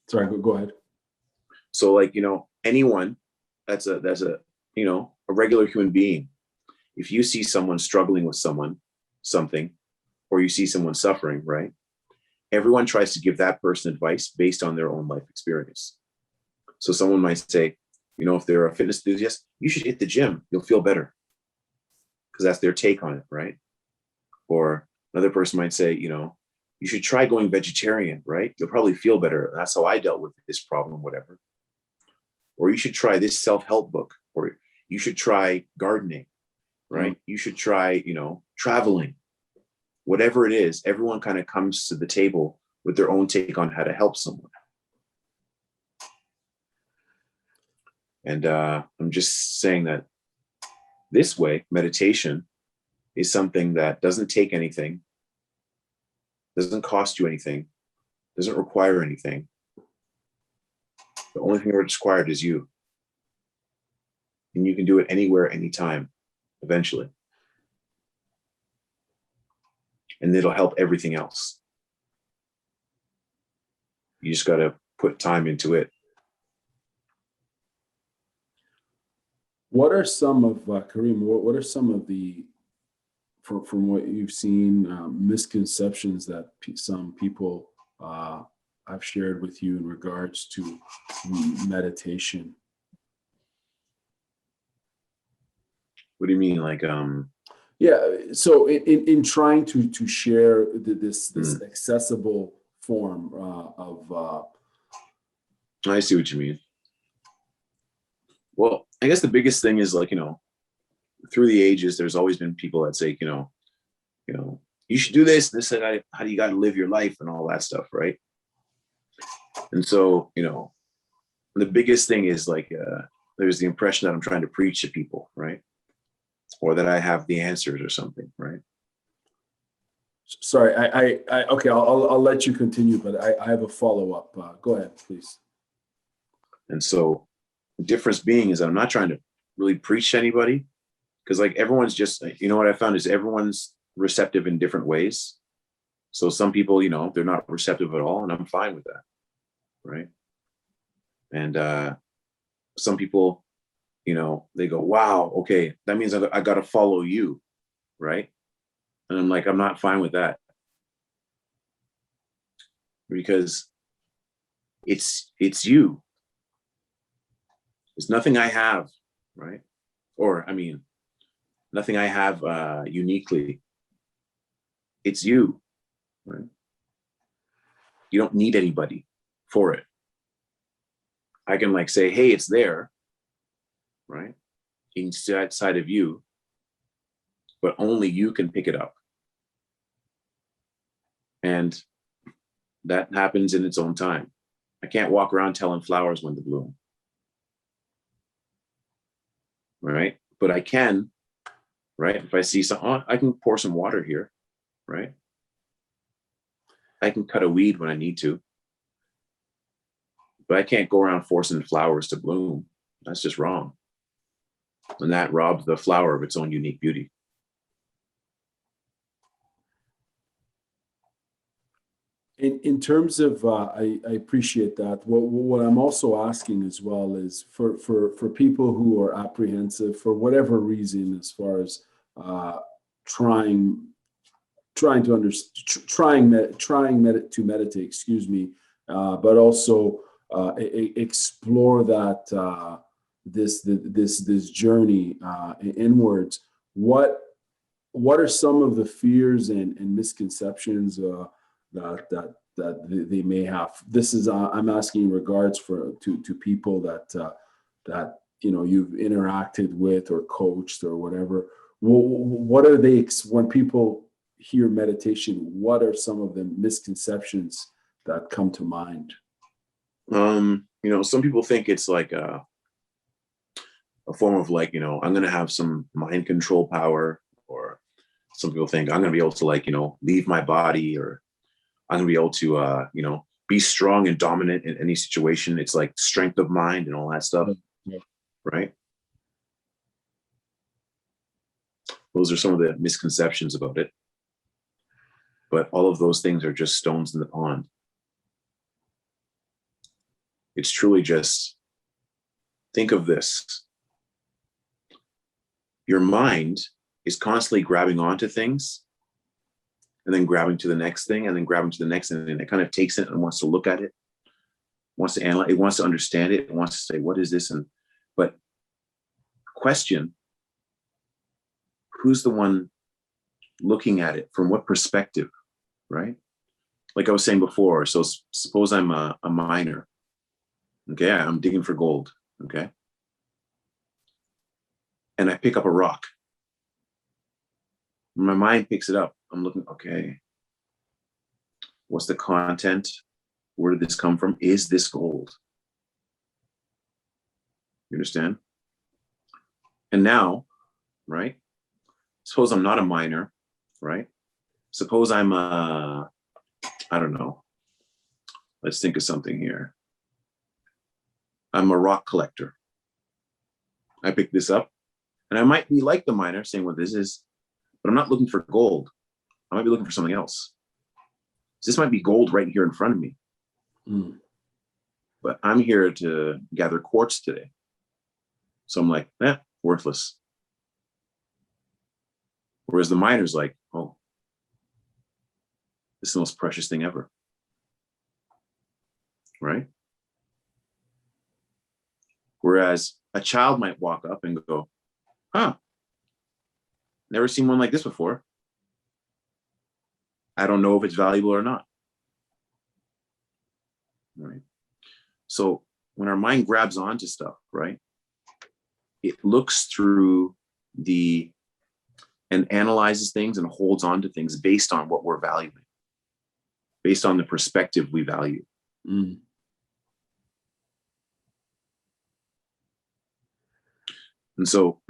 Sorry, go ahead. So, like, you know, anyone that's a, you know, a regular human being, if you see someone struggling with something, or you see someone suffering, right? Everyone tries to give that person advice based on their own life experience. So someone might say, you know, if they're a fitness enthusiast, you should hit the gym. You'll feel better. Because that's their take on it, right? Or another person might say, you know, you should try going vegetarian, right? You'll probably feel better. That's how I dealt with this problem, whatever. Or you should try this self-help book. Or you should try gardening, right? You should try, you know, traveling. whatever it is, everyone kind of comes to the table with their own take on how to help someone. And I'm just saying that this way, meditation is something that doesn't take anything, doesn't cost you anything, doesn't require anything. The only thing that's required is you. And you can do it anywhere, anytime, eventually. And it'll help everything else. You just got to put time into it. What are some of, Karim, what are some of the, from what you've seen, misconceptions that some people have shared with you in regards to meditation? What do you mean? Like, yeah, so in trying to share this accessible form of I see what you mean. Well, I guess the biggest thing is, like, through the ages, there's always been people that say, you should do this and how do you got to live your life and all that stuff, right? And so, the biggest thing is, like, there's the impression that I'm trying to preach to people, right? Or that I have the answers or something, right? Sorry, I okay, I'll let you continue, but I have a follow-up. Go ahead, please. And so the difference being is that I'm not trying to really preach to anybody, because, like, everyone's just, what I found is everyone's receptive in different ways. So some people, they're not receptive at all, and I'm fine with that, right? And some people, they go, wow, okay, that means I got to follow you, right? And I'm like, I'm not fine with that, because it's you. It's nothing I have, right? Or, nothing I have uniquely. It's you, right? You don't need anybody for it. I can, like, say, hey, it's there, right? Inside of you, but only you can pick it up. And that happens in its own time. I can't walk around telling flowers when to bloom, right? But I can, right? If I see something, I can pour some water here, right? I can cut a weed when I need to, but I can't go around forcing flowers to bloom. That's just wrong. And that robs the flower of its own unique beauty. In terms of, I appreciate that. What I'm also asking as well is for people who are apprehensive for whatever reason, as far as trying to meditate, excuse me, but also explore that this journey inwards. What are some of the fears and misconceptions that they may have? This is I'm asking in regards to people that you've interacted with or coached or whatever. What are they, when people hear meditation, what are some of the misconceptions that come to mind? Some people think it's like a form of, like, I'm going to have some mind control power, or some people think I'm going to be able to, like, leave my body, or I'm going to be able to, be strong and dominant in any situation. It's like strength of mind and all that stuff. Yeah. Right? Those are some of the misconceptions about it. But all of those things are just stones in the pond. It's truly just, think of this. Your mind is constantly grabbing onto things, and then grabbing to the next thing, and then grabbing to the next thing, and it kind of takes it and wants to look at it, wants to analyze it, wants to understand it, it wants to say, what is this? But question, who's the one looking at it? From what perspective, right? Like I was saying before, so suppose I'm a miner, okay? I'm digging for gold, okay? And I pick up a rock. My mind picks it up. I'm looking, okay, what's the content? Where did this come from? Is this gold? You understand? And now, right? Suppose I'm not a miner, right? Suppose I'm a, I don't know. Let's think of something here. I'm a rock collector. I pick this up, and I might be like the miner, saying what this is, but I'm not looking for gold. I might be looking for something else. This might be gold right here in front of me. But I'm here to gather quartz today. So I'm like, worthless. Whereas the miner's like, oh, this is the most precious thing ever. Right? Whereas a child might walk up and go, huh, never seen one like this before. I don't know if it's valuable or not. Right? So when our mind grabs onto stuff, right, it looks through and analyzes things and holds on to things based on what we're valuing, based on the perspective we value. And so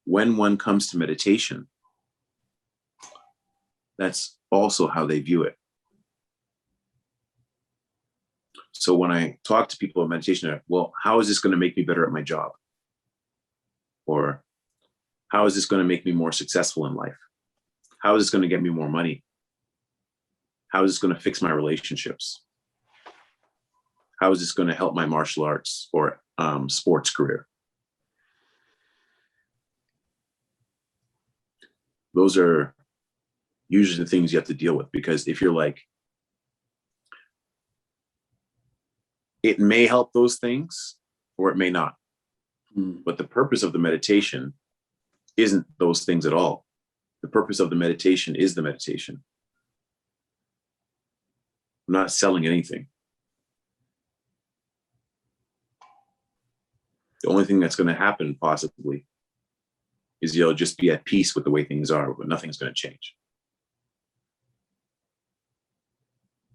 when one comes to meditation, that's also how they view it. So when I talk to people about meditation, well, how is this going to make me better at my job? Or how is this going to make me more successful in life? How is this going to get me more money? How is this going to fix my relationships? How is this going to help my martial arts or sports career? Those are usually the things you have to deal with, because if you're like, it may help those things or it may not. But the purpose of the meditation isn't those things at all. The purpose of the meditation is the meditation. I'm not selling anything. The only thing that's going to happen possibly is you'll just be at peace with the way things are, but nothing's going to change.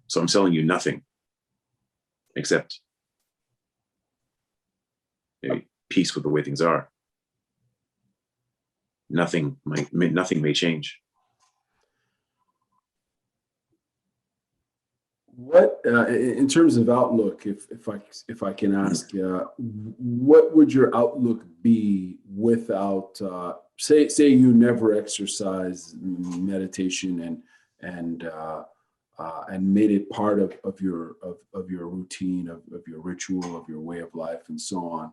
So I'm selling you nothing except maybe peace with the way things are. Nothing may change. What, in terms of outlook, if I can ask, what would your outlook be without, say you never exercise meditation and made it part of your routine, of your ritual, of your way of life, and so on?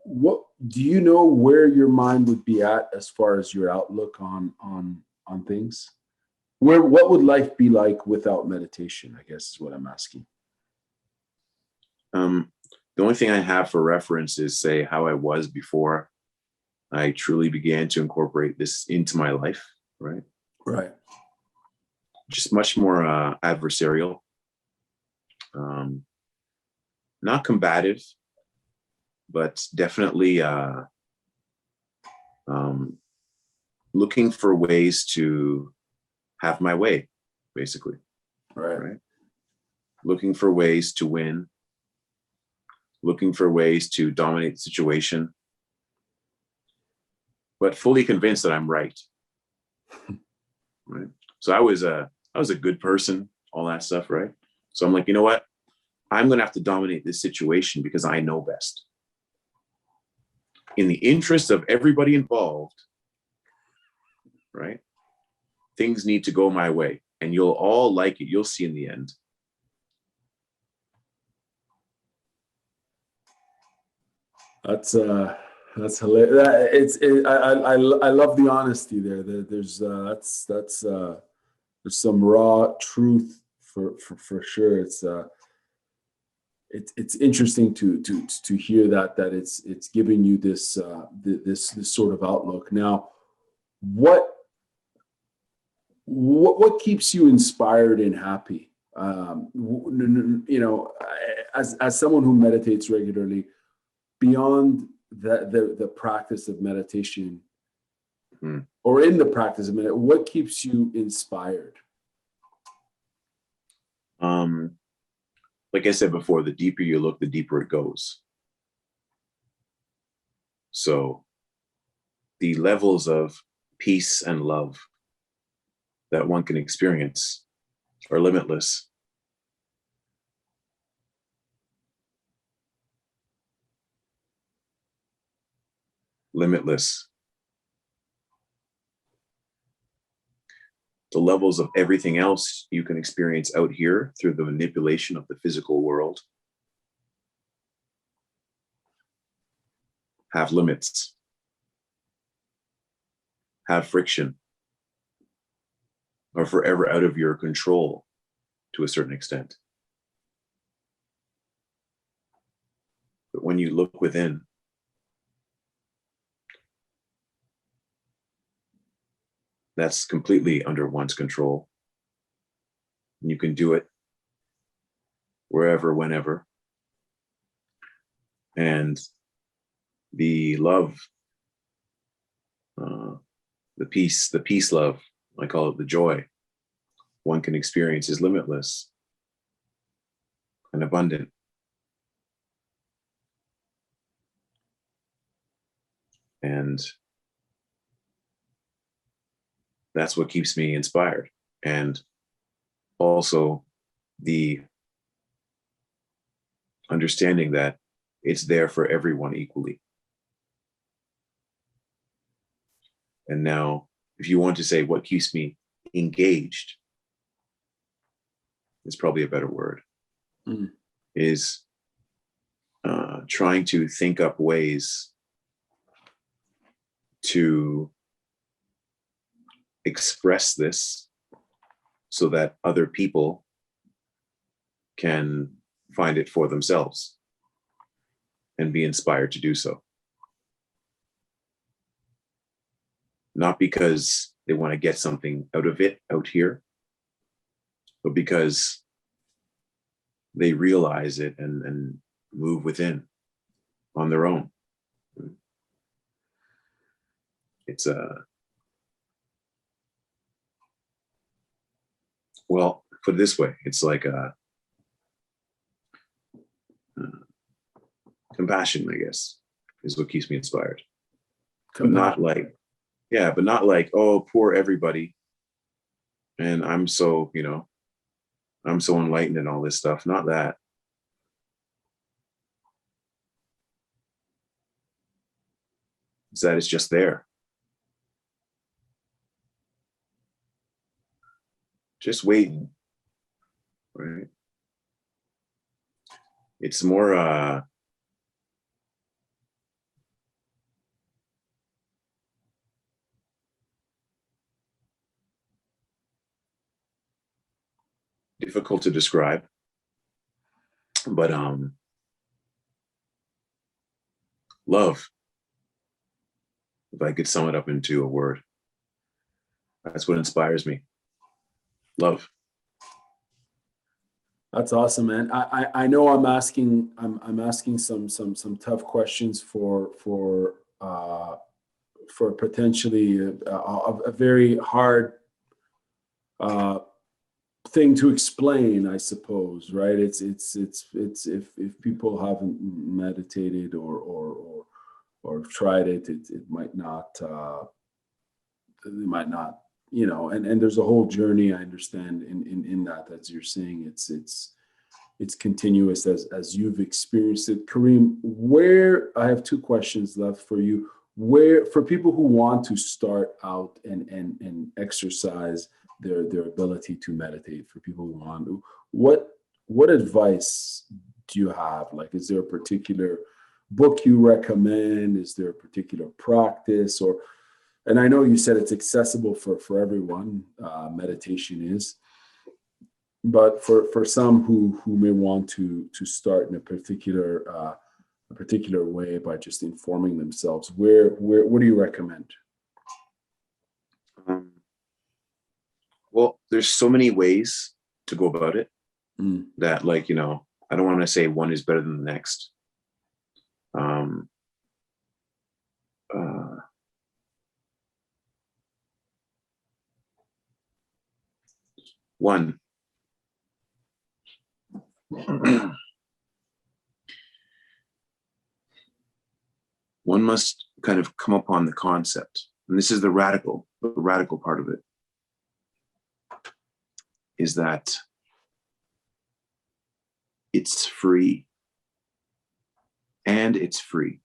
What do you know where your mind would be at as far as your outlook on things? What would life be like without meditation, I guess is what I'm asking. The only thing I have for reference is, say, how I was before I truly began to incorporate this into my life, right? Right. Just much more adversarial, not combative, but definitely looking for ways to have my way, basically. Right. Looking for ways to win, looking for ways to dominate the situation, but fully convinced that I'm right. Right. So I was a good person, all that stuff, right? So I'm like, you know what? I'm going to have to dominate this situation because I know best. In the interest of everybody involved, right? Things need to go my way, and you'll all like it. You'll see in the end. That's hilarious. I love the honesty there. There's some raw truth for sure. It's interesting to hear that it's giving you this sort of outlook. Now, what keeps you inspired and happy? As someone who meditates regularly, beyond the practice of meditation, or in the practice of meditation, what keeps you inspired? Like I said before, the deeper you look, the deeper it goes. So the levels of peace and love that one can experience are limitless. Limitless. The levels of everything else you can experience out here through the manipulation of the physical world have limits, have friction, are forever out of your control to a certain extent. But when you look within, that's completely under one's control. And you can do it wherever, whenever. And the love, the peace love, I call it the joy, one can experience is limitless and abundant. And that's what keeps me inspired. And also the understanding that it's there for everyone equally. And now, if you want to say what keeps me engaged, is probably a better word, is trying to think up ways to express this so that other people can find it for themselves and be inspired to do so. Not because they want to get something out of it out here, but because they realize it and move within on their own. It's well, put it this way, it's like compassion, I guess, is what keeps me inspired. But not like, but not like, oh, poor everybody. And I'm so, I'm so enlightened and all this stuff. Not that. It's that it's just there. Just waiting. Right? It's more difficult to describe, but love, if I could sum it up into a word, that's what inspires me. Love. That's awesome, man. I know I'm asking some tough questions for potentially a very hard thing to explain, I suppose, right? It's if people haven't meditated or tried it, it might not they might not, and there's a whole journey, I understand, in that, as you're saying, it's continuous as you've experienced it. Karim, where I have two questions left for you. Where, for people who want to start out and exercise their ability to meditate, for people who want to, what advice do you have? Like, is there a particular book you recommend? Is there a particular practice? And I know you said it's accessible for everyone, meditation is, but for some who may want to start in a particular way by just informing themselves, what do you recommend? Well, there's so many ways to go about it that, like, I don't want to say one is better than the next. One, one must kind of come upon the concept, and this is the radical part of it, is that it's free and it's free,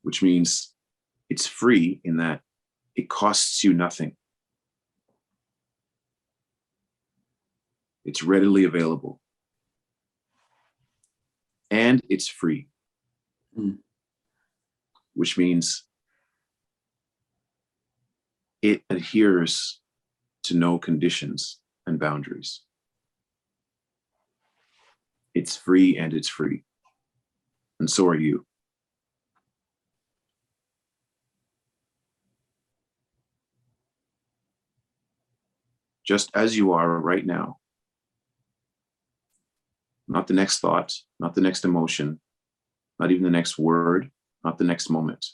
which means it's free in that it costs you nothing. It's readily available. And it's free, which means it adheres to no conditions and boundaries. It's free and it's free. And so are you. Just as you are right now. Not the next thought, not the next emotion, not even the next word, not the next moment.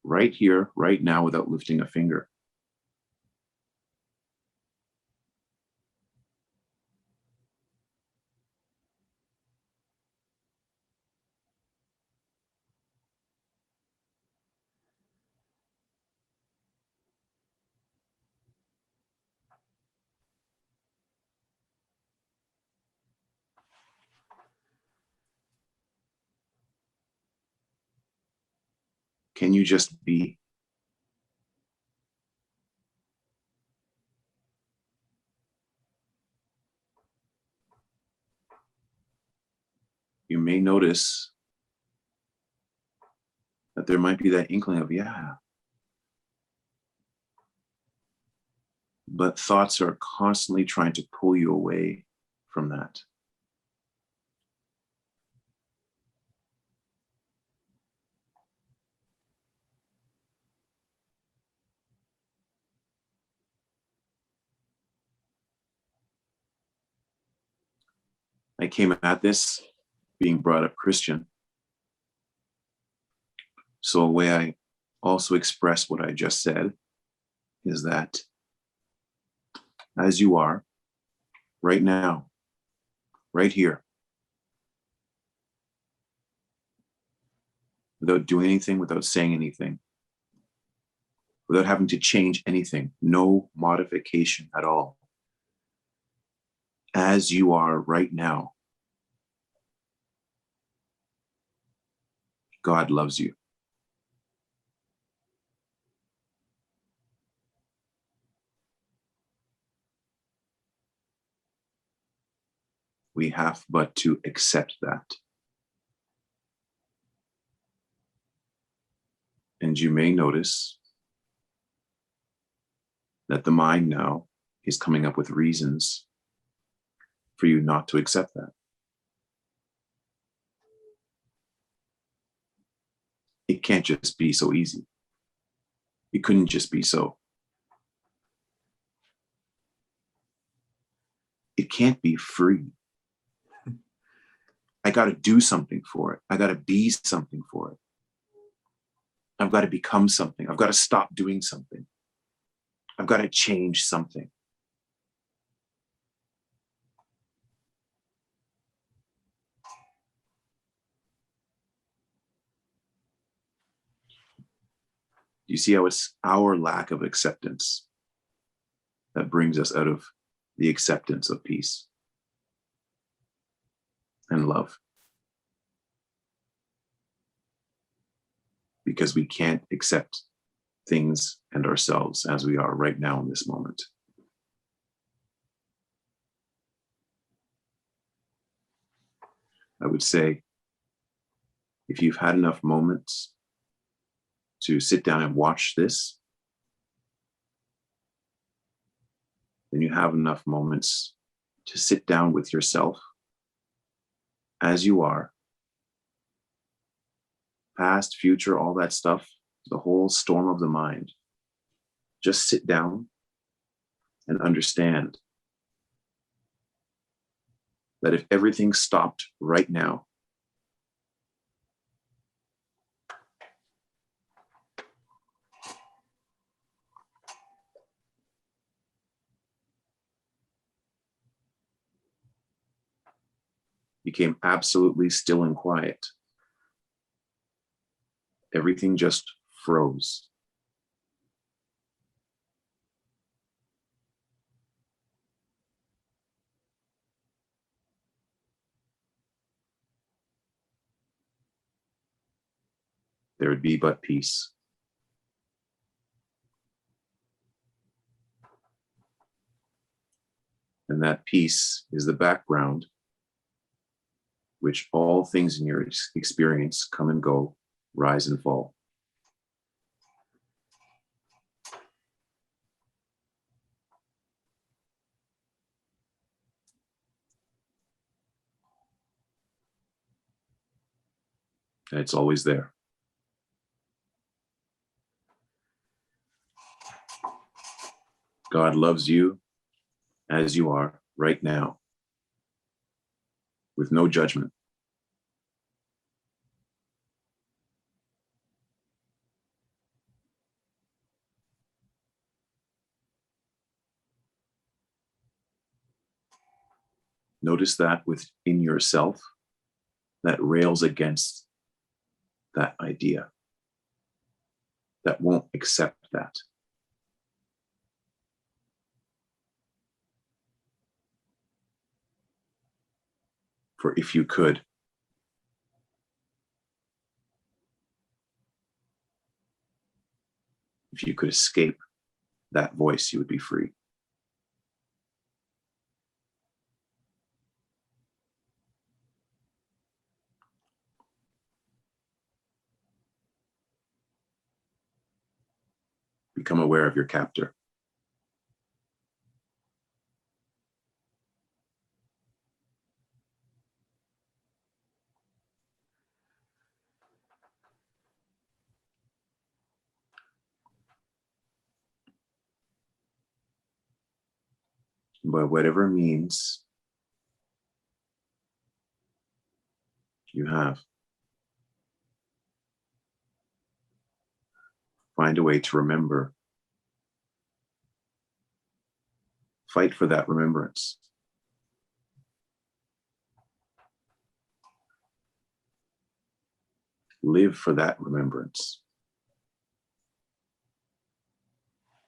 Right here, right now, without lifting a finger. Can you just be? You may notice that there might be that inkling of, yeah. But thoughts are constantly trying to pull you away from that. I came at this being brought up Christian. So a way I also express what I just said is that as you are, right now, right here, without doing anything, without saying anything, without having to change anything, no modification at all. As you are right now, God loves you. We have but to accept that. And you may notice that the mind now is coming up with reasons for you not to accept that. It can't just be so easy. It couldn't just be so. It can't be free. I got to do something for it. I got to be something for it. I've got to become something. I've got to stop doing something. I've got to change something. You see how it's our lack of acceptance that brings us out of the acceptance of peace and love. Because we can't accept things and ourselves as we are right now in this moment. I would say, if you've had enough moments to sit down and watch this, then you have enough moments to sit down with yourself as you are, past, future, all that stuff, the whole storm of the mind. Just sit down and understand that if everything stopped right now, became absolutely still and quiet. Everything just froze. There would be but peace. And that peace is the background which all things in your experience come and go, rise and fall. And it's always there. God loves you as you are right now, with no judgment. Notice that within yourself that rails against that idea, that won't accept that. For if you could, escape that voice, you would be free. Become aware of your captor. By whatever means you have, find a way to remember. Fight for that remembrance. Live for that remembrance.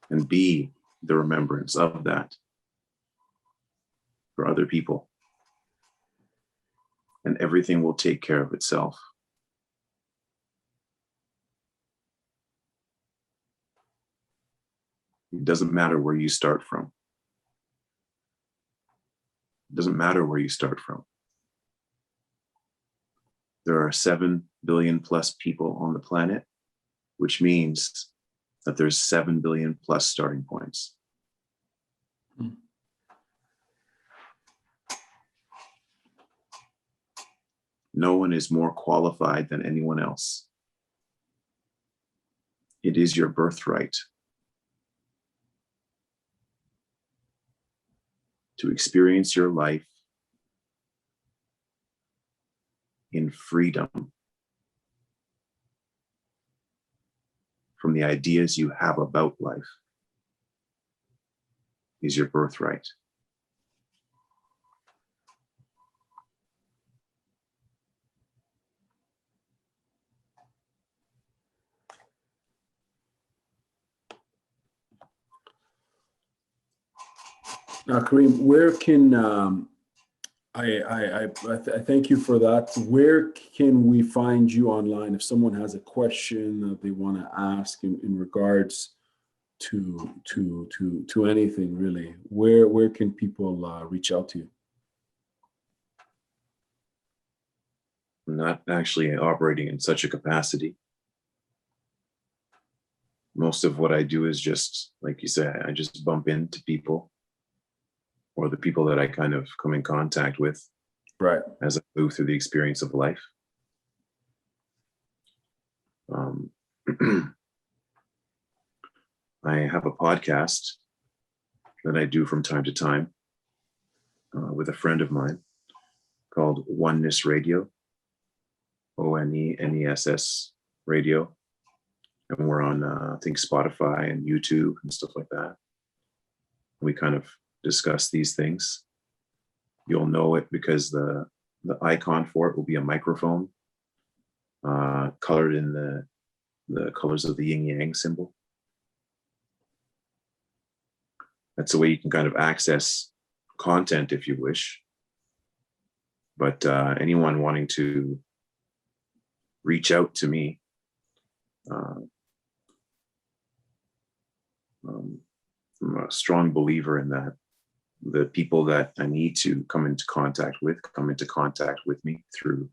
And be the remembrance of that for other people. And everything will take care of itself. It doesn't matter where you start from. It doesn't matter where you start from. There are 7 billion plus people on the planet, which means that there's 7 billion plus starting points. No one is more qualified than anyone else. It is your birthright to experience your life in freedom from the ideas you have about life. Is your birthright. Now, Karim, where can I thank you for that. Where can we find you online if someone has a question that they want to ask in regards to anything really? Where can people reach out to you? I'm not actually operating in such a capacity. Most of what I do is just, like you said, I just bump into people, or the people that I kind of come in contact with, right, as I move through the experience of life. I have a podcast that I do from time to time with a friend of mine called Oneness Radio, ONENESS Radio. And we're on, I think, Spotify and YouTube and stuff like that. We kind of discuss these things. You'll know it because the The icon for it will be a microphone, colored in the colors of the yin yang symbol. That's the way you can kind of access content if you wish. But anyone wanting to reach out to me, I'm a strong believer in that. The people that I need to come into contact with me through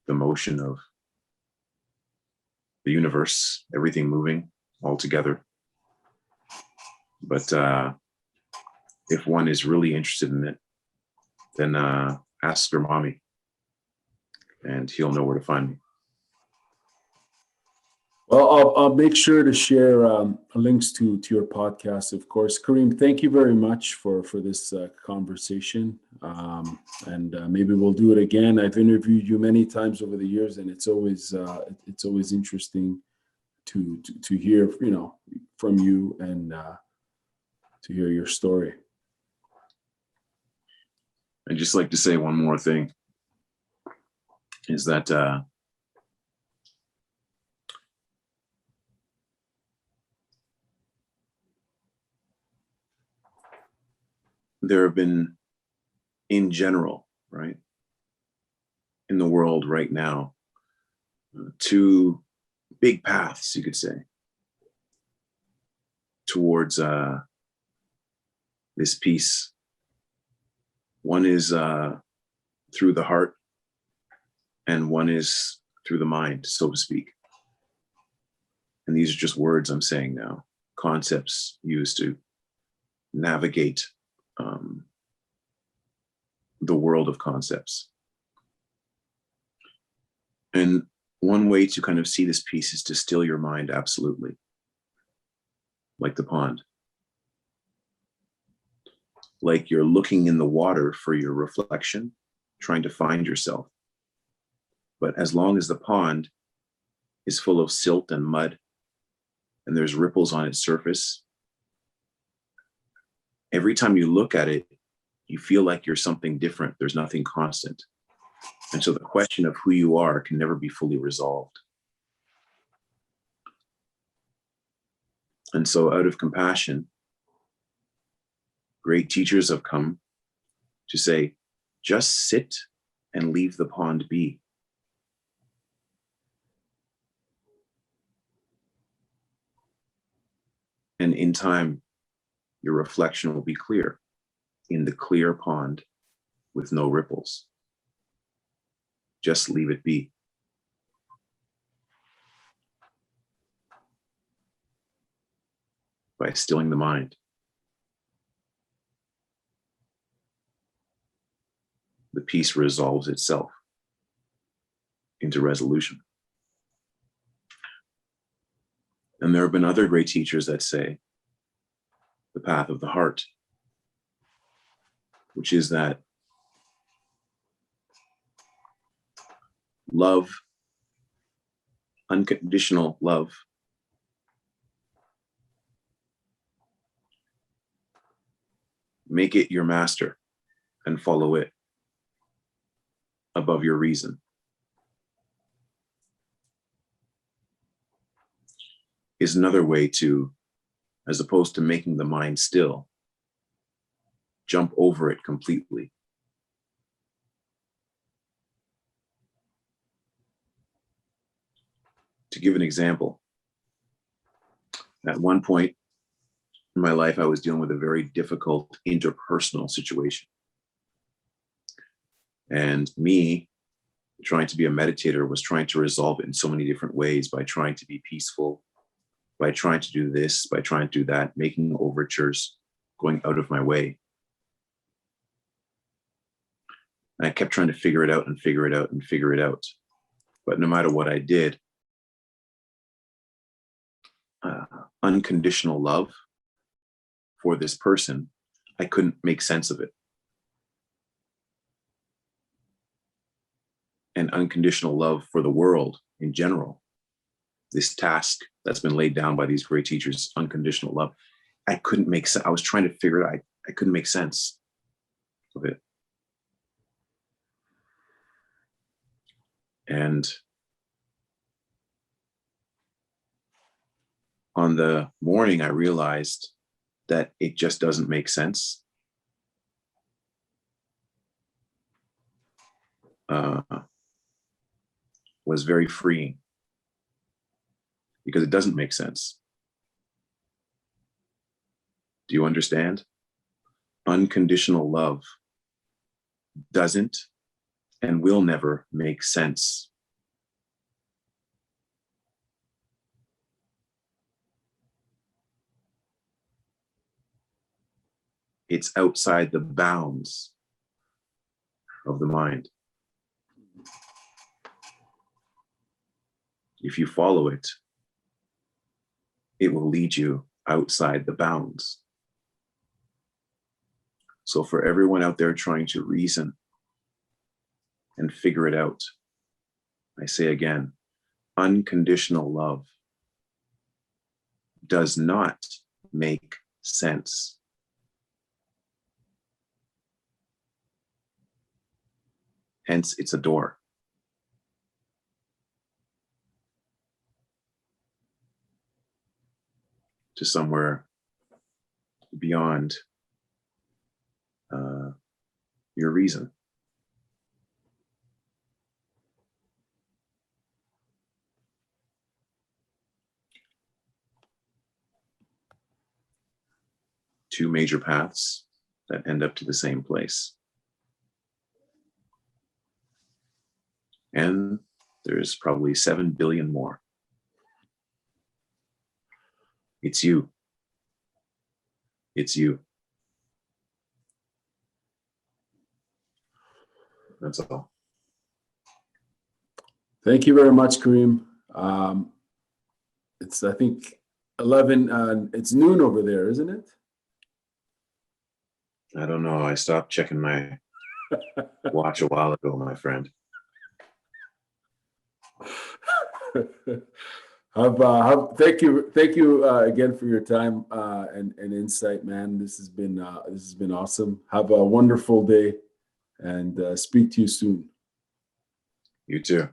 the motion of the universe, everything moving all together. But if one is really interested in it, then ask your mommy, and he'll know where to find me. Well, I'll make sure to share links to your podcast, of course. Karim, thank you very much for this conversation, and maybe we'll do it again. I've interviewed you many times over the years, and it's always interesting to hear from you and to hear your story. I'd just like to say one more thing, is that there have been, in general, right, in the world right now, two big paths, you could say, towards this peace. One is through the heart, and one is through the mind, so to speak. And these are just words I'm saying now, concepts used to navigate the world of concepts. And one way to kind of see this piece is to still your mind absolutely, like the pond. Like you're looking in the water for your reflection, trying to find yourself. But as long as the pond is full of silt and mud, and there's ripples on its surface, every time you look at it, you feel like you're something different. There's nothing constant. And so the question of who you are can never be fully resolved. And so out of compassion, great teachers have come to say, just sit and leave the pond be. And in time, your reflection will be clear in the clear pond with no ripples. Just leave it be. By stilling the mind. The peace resolves itself into resolution. And there have been other great teachers that say the path of the heart, which is that love, unconditional love, make it your master and follow it above your reason. Is another way to, as opposed to making the mind still, jump over it completely. To give an example, at one point in my life, I was dealing with a very difficult interpersonal situation. And me, trying to be a meditator, was trying to resolve it in so many different ways, by trying to be peaceful, by trying to do this, by trying to do that, making overtures, going out of my way. And I kept trying to figure it out and figure it out and figure it out. But no matter what I did, unconditional love for this person, I couldn't make sense of it. And unconditional love for the world in general, this task that's been laid down by these great teachers, unconditional love, I couldn't make sense. I was trying to figure it out. I couldn't make sense of it. And on the morning, I realized that it just doesn't make sense. Was very freeing because it doesn't make sense. Do you understand? Unconditional love doesn't and will never make sense. It's outside the bounds of the mind. If you follow it, it will lead you outside the bounds. So for everyone out there trying to reason and figure it out, I say again, unconditional love does not make sense. Hence, it's a door. To somewhere beyond your reason. Two major paths that end up to the same place. And there's probably 7 billion more. It's you. It's you. That's all. Thank you very much, Karim. It's, I think, 11, it's noon over there, isn't it? I don't know. I stopped checking my watch a while ago, my friend. Thank you again for your time and insight, man. This has been awesome. Have a wonderful day, and speak to you soon. You too.